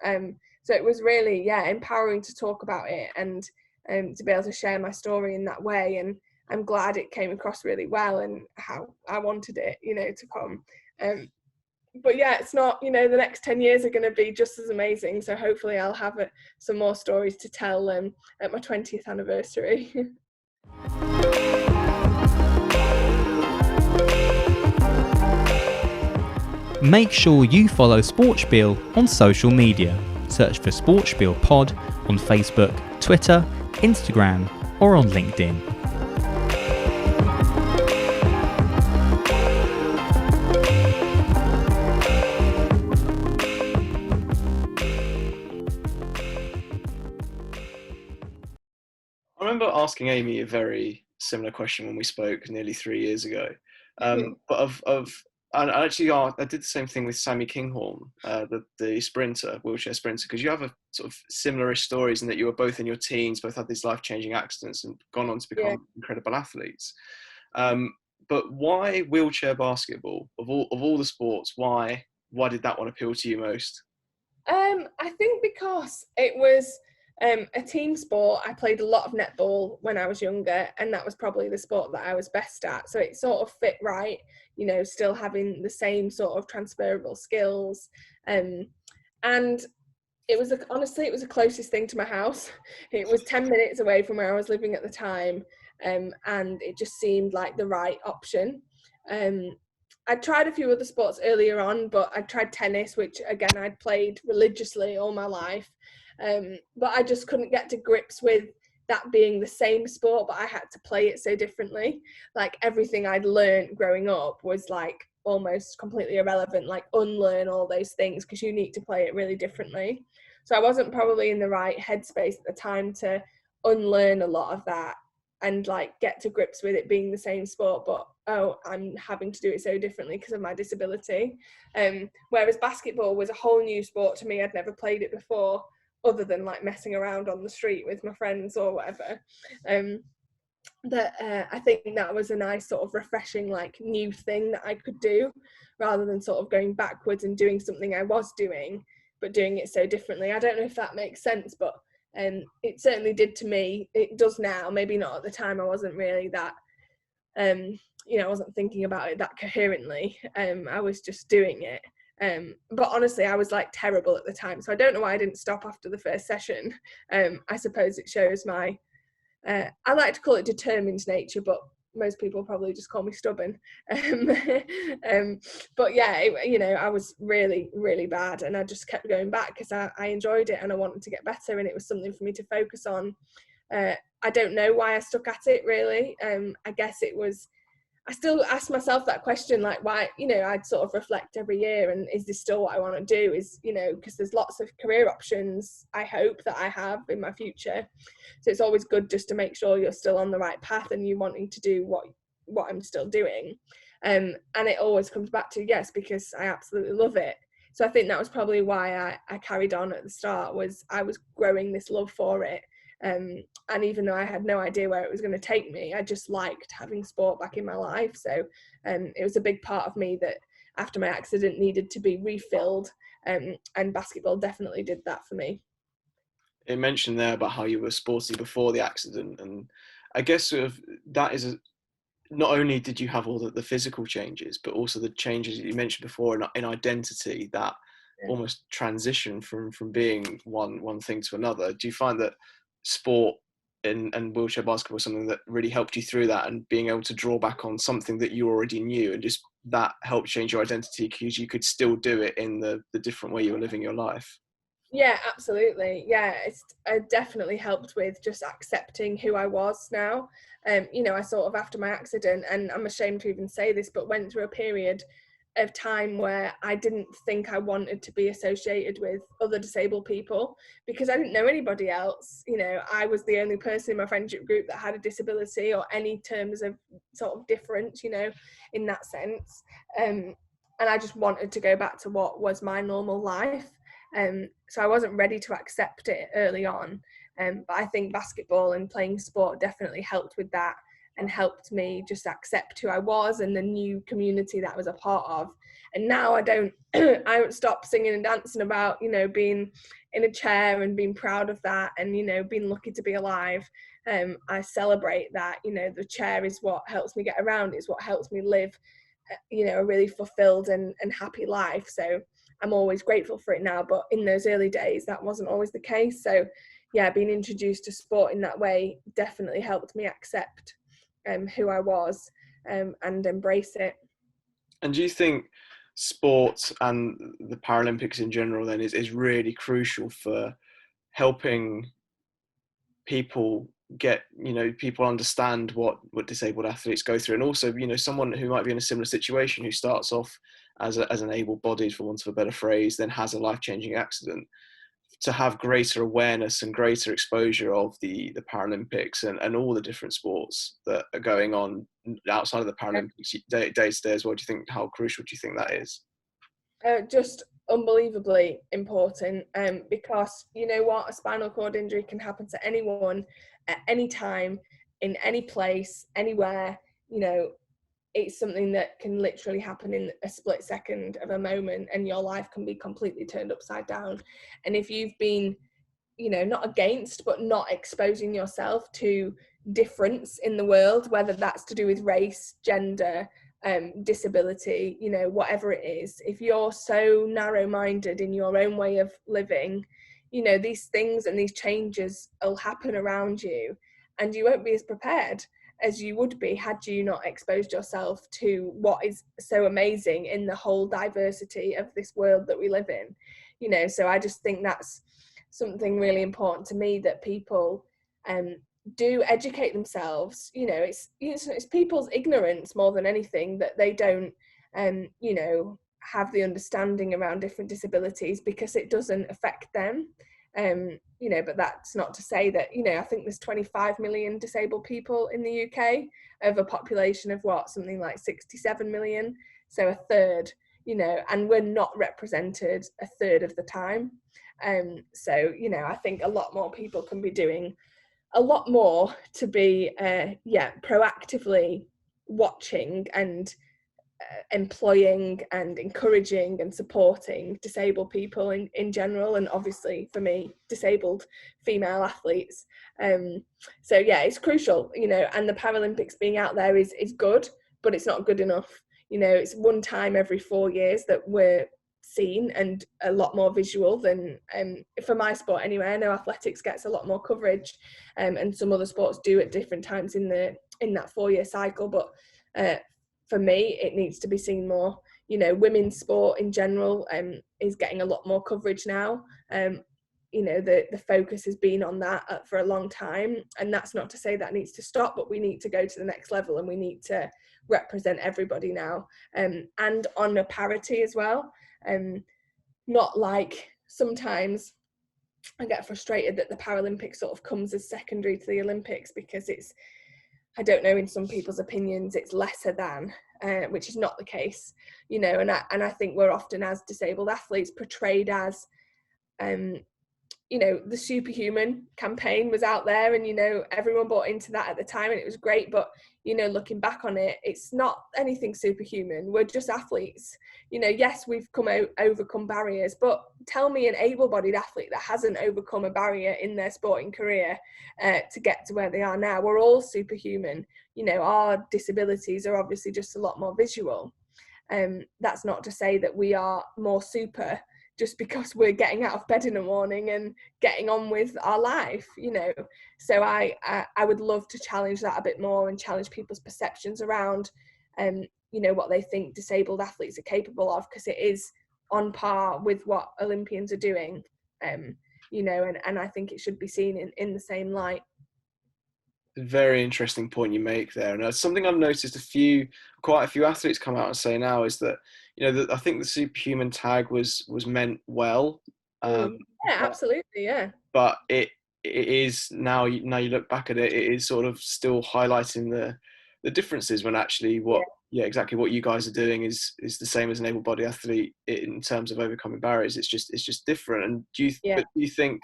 So it was really, empowering to talk about it and to be able to share my story in that way. And I'm glad it came across really well and how I wanted it, to come. But yeah, it's not, the next 10 years are going to be just as amazing. So hopefully I'll have some more stories to tell at my 20th anniversary. Make sure you follow SportSpiel on social media. Search for SportSpiel Pod on Facebook, Twitter, Instagram, or on LinkedIn. I remember asking Amy a very similar question when we spoke nearly 3 years ago. But I did the same thing with Sammy Kinghorn, the sprinter, wheelchair sprinter, because you have a sort of similar stories in that you were both in your teens, both had these life-changing accidents and gone on to become incredible athletes. But why wheelchair basketball? Of all the sports, why did that one appeal to you most? I think because it was a team sport. I played a lot of netball when I was younger, and that was probably the sport that I was best at. So it sort of fit right, still having the same sort of transferable skills. And it was honestly, it was the closest thing to my house. It was 10 minutes away from where I was living at the time, and it just seemed like the right option. I tried a few other sports earlier on, but I tried tennis, which again I'd played religiously all my life. But I just couldn't get to grips with that being the same sport, but I had to play it so differently. Like everything I'd learned growing up was like almost completely irrelevant, like unlearn all those things because you need to play it really differently. So I wasn't probably in the right headspace at the time to unlearn a lot of that and like get to grips with it being the same sport, but I'm having to do it so differently because of my disability. Whereas basketball was a whole new sport to me. I'd never played it before, other than like messing around on the street with my friends or whatever. I think that was a nice sort of refreshing, like new thing that I could do, rather than sort of going backwards and doing something I was doing, but doing it so differently. I don't know if that makes sense, but it certainly did to me. It does now, maybe not at the time. I wasn't really that, I wasn't thinking about it that coherently. I was just doing it. But honestly, I was like terrible at the time. So I don't know why I didn't stop after the first session. I suppose it shows my, I like to call it determined nature, but most people probably just call me stubborn. But yeah, I was really, really bad, and I just kept going back because I enjoyed it and I wanted to get better, and it was something for me to focus on. I don't know why I stuck at it really. I guess it was, I still ask myself that question, like why, I'd sort of reflect every year, and is this still what I want to do? Is, because there's lots of career options I hope that I have in my future. So it's always good just to make sure you're still on the right path and you wanting to do what I'm still doing. And it always comes back to, yes, because I absolutely love it. So I think that was probably why I carried on at the start, was I was growing this love for it. And even though I had no idea where it was going to take me, I just liked having sport back in my life. So it was a big part of me that after my accident needed to be refilled, and basketball definitely did that for me. It mentioned there about how you were sporty before the accident, and I guess sort of that is not only did you have all the physical changes, but also the changes that you mentioned before in identity that almost transition from being one thing to another. Do you find that sport and wheelchair basketball is something that really helped you through that, and being able to draw back on something that you already knew, and just that helped change your identity because you could still do it in the different way you were living your life? Yeah, absolutely. Yeah, it definitely helped with just accepting who I was now. I sort of, after my accident, and I'm ashamed to even say this, but went through a period of time where I didn't think I wanted to be associated with other disabled people because I didn't know anybody else. I was the only person in my friendship group that had a disability or any terms of sort of difference, in that sense. And I just wanted to go back to what was my normal life. So I wasn't ready to accept it early on. But I think basketball and playing sport definitely helped with that. and helped me just accept who I was and the new community that I was a part of. And now I don't I don't stop singing and dancing about, you know, being in a chair and being proud of that, and, you know, being lucky to be alive. I celebrate that, you know, the chair is what helps me get around, it's what helps me live, you know, a really fulfilled and happy life. So I'm always grateful for it now, but in those early days that wasn't always the case. So yeah, being introduced to sport in that way definitely helped me accept who I was, and embrace it. And do you think sports and the Paralympics in general then is really crucial for helping people get, you know, people understand what disabled athletes go through, and also, you know, someone who might be in a similar situation, who starts off as an able-bodied, for want of a better phrase, then has a life-changing accident, to have greater awareness and greater exposure of the Paralympics and all the different sports that are going on outside of the Paralympics day to day as well? Do you think, how crucial do you think that is? Just unbelievably important, because you know what, a spinal cord injury can happen to anyone at any time, in any place, anywhere. You know, it's something that can literally happen in a split second of a moment, and your life can be completely turned upside down. And if you've been, you know, not against, but not exposing yourself to difference in the world, whether that's to do with race, gender, disability, you know, whatever it is, if you're so narrow-minded in your own way of living, you know, these things and these changes will happen around you, and you won't be as prepared as you would be had you not exposed yourself to what is so amazing in the whole diversity of this world that we live in. You know, so I just think that's something really important to me, that people do educate themselves. You know, it's people's ignorance more than anything, that they don't you know, have the understanding around different disabilities because it doesn't affect them. You know, but that's not to say that, you know, I think there's 25 million disabled people in the UK of a population of something like 67 million, so a third, you know, and we're not represented a third of the time. So, you know, I think a lot more people can be doing a lot more to be proactively watching and employing and encouraging and supporting disabled people in general, and obviously for me, disabled female athletes. So yeah, it's crucial, you know, and the Paralympics being out there is good, but it's not good enough. You know, it's one time every 4 years that we're seen, and a lot more visual than for my sport anyway. I know athletics gets a lot more coverage, and some other sports do at different times in that 4-year cycle, but for me it needs to be seen more. You know, women's sport in general is getting a lot more coverage now. You know, the focus has been on that for a long time, and that's not to say that needs to stop, but we need to go to the next level, and we need to represent everybody now, and on a parity as well. Not like sometimes I get frustrated that the Paralympics sort of comes as secondary to the Olympics, because it's, I don't know, in some people's opinions it's lesser than, which is not the case, you know. And I think we're often, as disabled athletes, portrayed as you know, the superhuman campaign was out there, and, you know, everyone bought into that at the time, and it was great. But, you know, looking back on it, it's not anything superhuman. We're just athletes. You know, yes, we've overcome barriers, but tell me an able-bodied athlete that hasn't overcome a barrier in their sporting career to get to where they are now. We're all superhuman. You know, our disabilities are obviously just a lot more visual. That's not to say that we are more super just because we're getting out of bed in the morning and getting on with our life, you know. So I would love to challenge that a bit more, and challenge people's perceptions around, you know, what they think disabled athletes are capable of, because it is on par with what Olympians are doing, you know, and I think it should be seen in the same light. Very interesting point you make there, and it's something I've noticed quite a few athletes come out and say now, is that, you know, I think the superhuman tag was meant well. Yeah, absolutely, yeah. But it is now you look back at it, it is sort of still highlighting the differences when actually exactly what you guys are doing is the same as an able-bodied athlete in terms of overcoming barriers. It's just different. And do you think,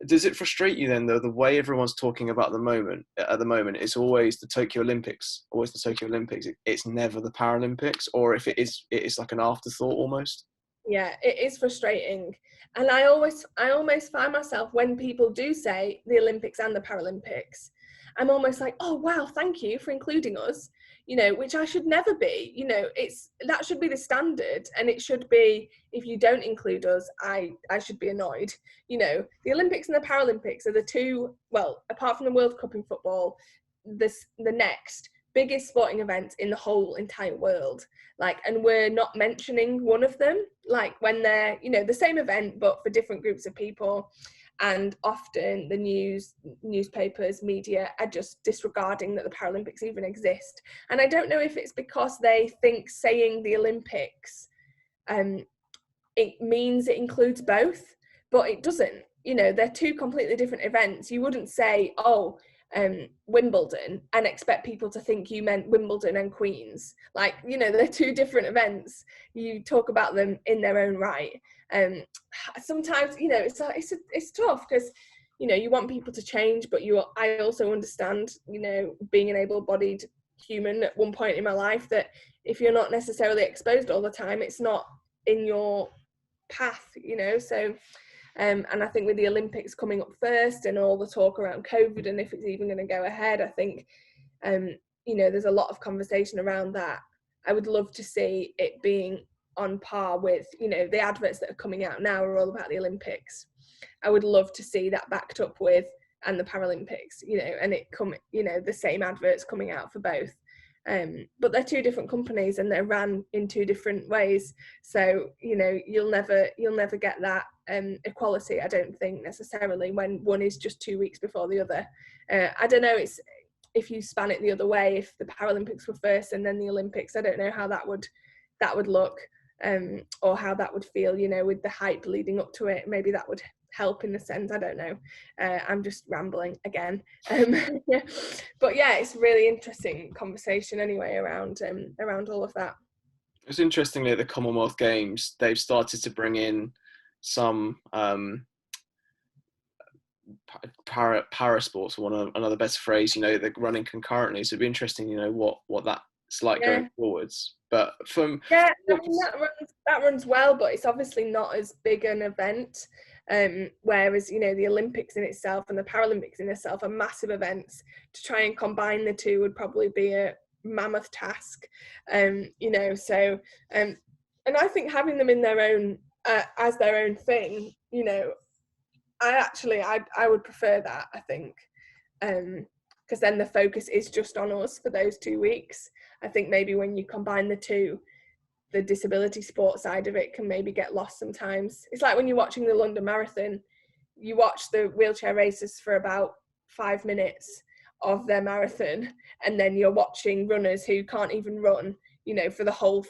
does it frustrate you then, though, the way everyone's talking about at the moment, it's always the Tokyo Olympics, it's never the Paralympics, or if it is, it's like an afterthought almost? Yeah, it is frustrating. And I almost find myself, when people do say the Olympics and the Paralympics, I'm almost like, oh wow, thank you for including us, which I should never be. That should be the standard, and it should be, if you don't include us, I should be annoyed. The Olympics and the Paralympics are the two, well, apart from the World Cup in football, the next biggest sporting events in the whole entire world. And we're not mentioning one of them, when they're, the same event, but for different groups of people. And often the newspapers, media are just disregarding that the Paralympics even exist. And I don't know if it's because they think saying the Olympics, it means it includes both, but it doesn't. They're two completely different events. You wouldn't say, Wimbledon and expect people to think you meant Wimbledon and Queens. They're two different events. You talk about them in their own right. Sometimes, it's tough because, you want people to change, but I also understand, being an able-bodied human at one point in my life, that if you're not necessarily exposed all the time, it's not in your path, so and I think with the Olympics coming up first and all the talk around COVID and if it's even going to go ahead, I think, there's a lot of conversation around that. I would love to see it being on par with, the adverts that are coming out now are all about the Olympics. I would love to see that backed up with, and the Paralympics, and the same adverts coming out for both. But they're two different companies and they're ran in two different ways. So, you'll never get that equality, I don't think, necessarily, when one is just 2 weeks before the other. I don't know, it's if you span it the other way, if the Paralympics were first and then the Olympics, I don't know how that would look, or how that would feel, with the hype leading up to it. Maybe that would help in a sense, I don't know. I'm just rambling again. But yeah, it's a really interesting conversation anyway around all of that. It's interestingly, at the Commonwealth Games, they've started to bring in some para sports, for another better phrase. They're running concurrently, so it'd be interesting, what that's like going forwards. But that runs well, but it's obviously not as big an event. Whereas the Olympics in itself and the Paralympics in itself are massive events. To try and combine the two would probably be a mammoth task. So and I think having them in their own as their own thing, I would prefer that, I think, because then the focus is just on us for those 2 weeks. I think maybe when you combine the two, the disability sport side of it can maybe get lost sometimes. It's like when you're watching the London Marathon, you watch the wheelchair racers for about 5 minutes of their marathon, and then you're watching runners who can't even run, for the whole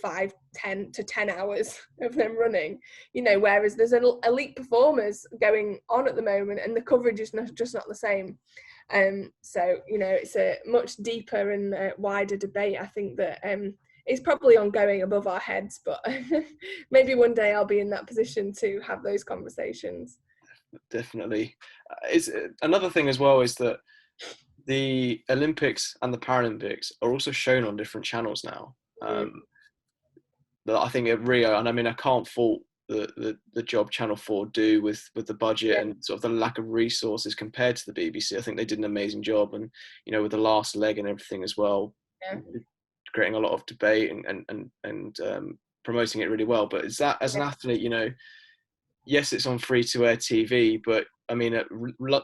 10 hours of them running, whereas there's elite performers going on at the moment and the coverage is just not the same. So, it's a much deeper and wider debate, I think, that it's probably ongoing above our heads, but maybe one day I'll be in that position to have those conversations. Definitely. It's another thing as well is that the Olympics and the Paralympics are also shown on different channels now. That I think at Rio, and I mean, I can't fault the job Channel 4 do with the budget and sort of the lack of resources compared to the BBC. I think they did an amazing job, and with the last leg and everything as well, creating a lot of debate and promoting it really well. But is that, as an athlete, yes, it's on free-to-air TV, but I mean, at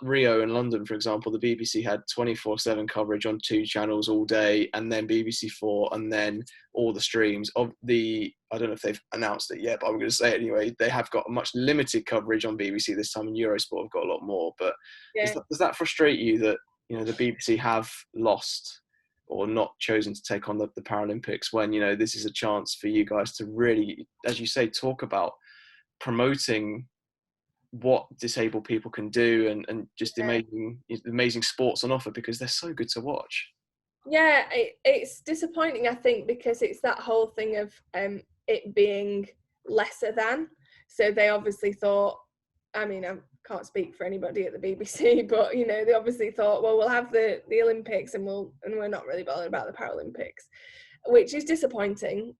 Rio and London, for example, the BBC had 24/7 coverage on 2 channels all day, and then BBC4, and then all the streams of I don't know if they've announced it yet, but I'm going to say it anyway. They have got much limited coverage on BBC this time, and Eurosport have got a lot more. But does that frustrate you that the BBC have lost or not chosen to take on the Paralympics when this is a chance for you guys to really, as you say, talk about promoting what disabled people can do and just amazing sports on offer, because they're so good to watch? Yeah, it's disappointing, I think, because it's that whole thing of it being lesser than. So they obviously thought, I mean, I can't speak for anybody at the BBC, but you know, they obviously thought, well, we'll have the Olympics and we're not really bothered about the Paralympics, which is disappointing.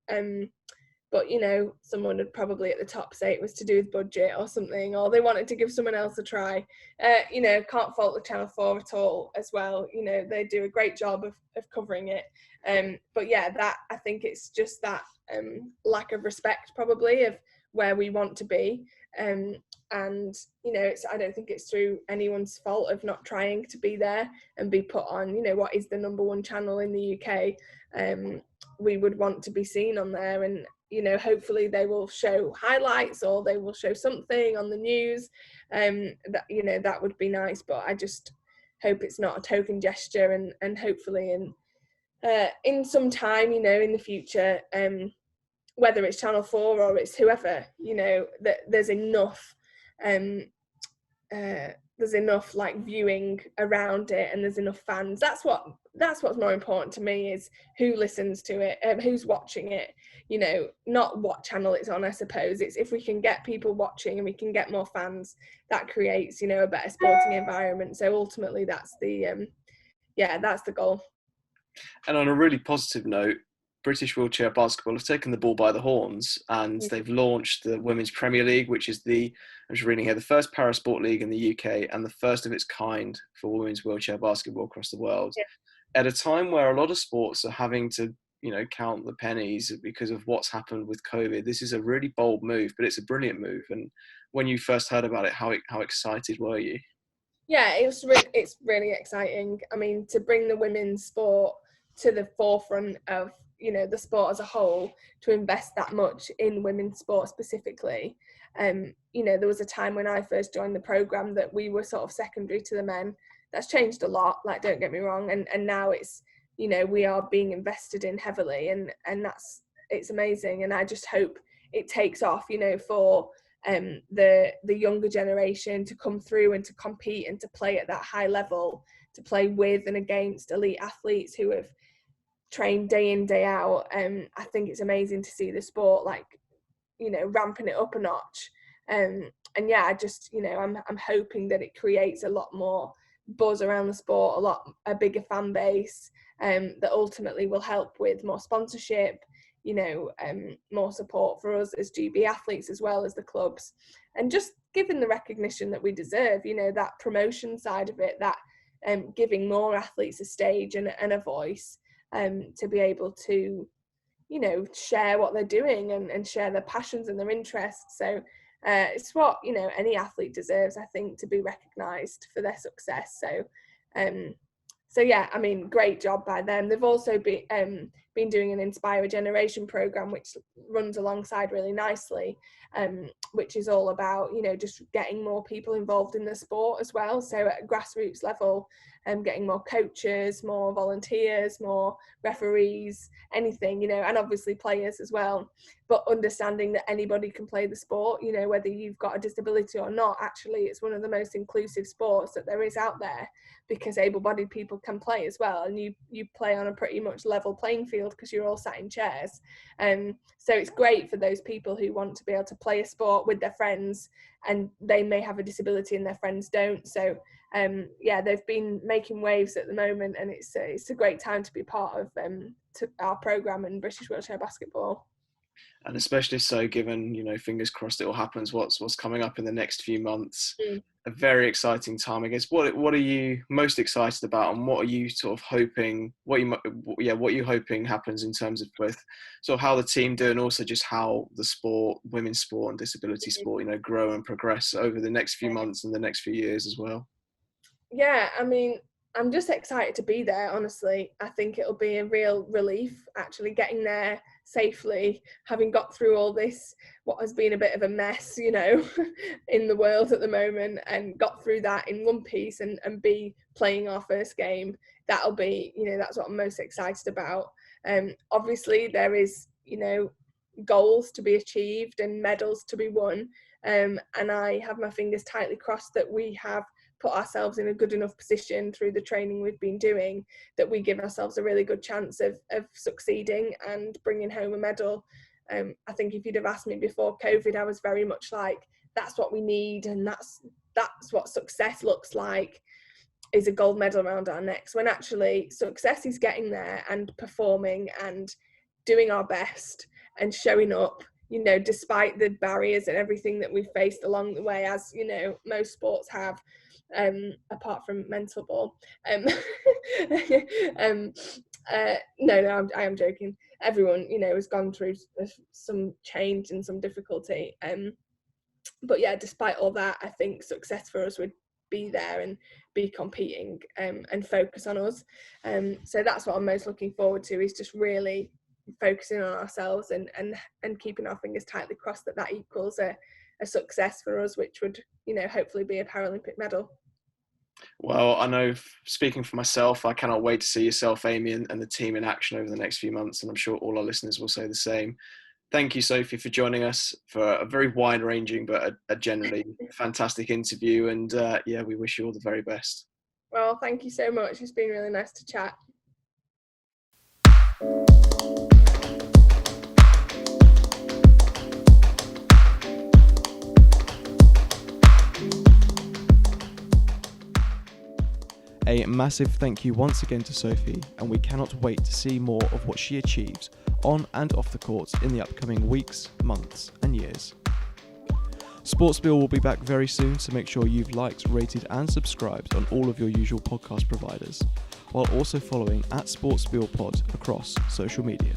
But you know, someone would probably at the top say it was to do with budget or something, or they wanted to give someone else a try. You know, can't fault the Channel 4 at all as well. You know, they do a great job of covering it. But yeah, that, I think it's just that lack of respect probably of where we want to be. And you know, I don't think it's through anyone's fault of not trying to be there and be put on, you know, what is the #1 channel in the UK. We would want to be seen on there, and you know, hopefully they will show highlights or they will show something on the news. That, you know, that would be nice, but I just hope it's not a token gesture, and hopefully in some time, you know, in the future, whether it's Channel 4 or it's whoever, you know, that there's enough like viewing around it, and there's enough fans. That's what's more important to me, is who listens to it, who's watching it, you know, not what channel it's on. I suppose it's if we can get people watching and we can get more fans, that creates, you know, a better sporting environment. So ultimately that's the that's the goal. And on a really positive note, British Wheelchair Basketball have taken the ball by the horns, and they've launched the Women's Premier League, which is I'm just reading here, the first parasport league in the UK and the first of its kind for women's wheelchair basketball across the world. Yeah. At a time where a lot of sports are having to, you know, count the pennies because of what's happened with COVID, this is a really bold move, but it's a brilliant move. And when you first heard about it, how excited were you? Yeah, it's really exciting. I mean, to bring the women's sport to the forefront of, you know, the sport as a whole, to invest that much in women's sport specifically. You know, there was a time when I first joined the programme that we were sort of secondary to the men. That's changed a lot, like, don't get me wrong, and now it's, you know, we are being invested in heavily, and it's amazing. And I just hope it takes off, you know, for the younger generation to come through and to compete and to play at that high level, to play with and against elite athletes who have trained day in, day out. I think it's amazing to see the sport, like, you know, ramping it up a notch. And yeah, I just, you know, I'm hoping that it creates a lot more buzz around the sport, a bigger fan base, that ultimately will help with more sponsorship, you know, more support for us as GB athletes as well as the clubs, and just giving the recognition that we deserve, you know, that promotion side of it, that giving more athletes a stage and a voice, to be able to, you know, share what they're doing and share their passions and their interests. So it's what, you know, any athlete deserves, I think, to be recognised for their success. So yeah, I mean, great job by them. They've also been doing an Inspire a Generation programme, which runs alongside really nicely, which is all about, you know, just getting more people involved in the sport as well. So at a grassroots level, getting more coaches, more volunteers, more referees, anything, you know, and obviously players as well. But understanding that anybody can play the sport, you know, whether you've got a disability or not. Actually, it's one of the most inclusive sports that there is out there, because able-bodied people can play as well, and you play on a pretty much level playing field because you're all sat in chairs. So it's great for those people who want to be able to play a sport with their friends, and they may have a disability and their friends don't. So yeah, they've been making waves at the moment, and it's a great time to be part of our programme in British Wheelchair Basketball. And especially so given, you know, fingers crossed it all happens, what's coming up in the next few months. A very exciting time, I guess. What are you most excited about, and what are you sort of hoping, what are you hoping happens in terms of both sort of how the team do, and also just how the sport, women's sport and disability sport, you know, grow and progress over the next few months and the next few years as well? Yeah, I mean, I'm just excited to be there, honestly. I think it'll be a real relief actually getting there safely, having got through all this, what has been a bit of a mess, you know, in the world at the moment, and got through that in one piece, and be playing our first game. That'll be, you know, that's what I'm most excited about. Obviously there is, you know, goals to be achieved and medals to be won. And I have my fingers tightly crossed that we have put ourselves in a good enough position through the training we've been doing that we give ourselves a really good chance of succeeding and bringing home a medal. I think if you'd have asked me before COVID, I was very much like, that's what we need, and that's what success looks like, is a gold medal around our necks, when actually success is getting there and performing and doing our best and showing up, you know, despite the barriers and everything that we've faced along the way, as you know, most sports have, apart from men's football. No, I am joking. Everyone, you know, has gone through some change and some difficulty. But yeah, despite all that, I think success for us would be there and be competing, and focus on us. So that's what I'm most looking forward to, is just really focusing on ourselves and keeping our fingers tightly crossed that equals a success for us, which would, you know, hopefully be a Paralympic medal. Well, I know, speaking for myself, I cannot wait to see yourself, Amy, and the team in action over the next few months, and I'm sure all our listeners will say the same. Thank you, Sophie, for joining us for a very wide-ranging but a generally fantastic interview, and yeah, we wish you all the very best. Well, thank you so much. It's been really nice to chat. A massive thank you once again to Sophie, and we cannot wait to see more of what she achieves on and off the courts in the upcoming weeks, months and years. SportSpiel will be back very soon, so make sure you've liked, rated and subscribed on all of your usual podcast providers, while also following @SportSpielPod across social media.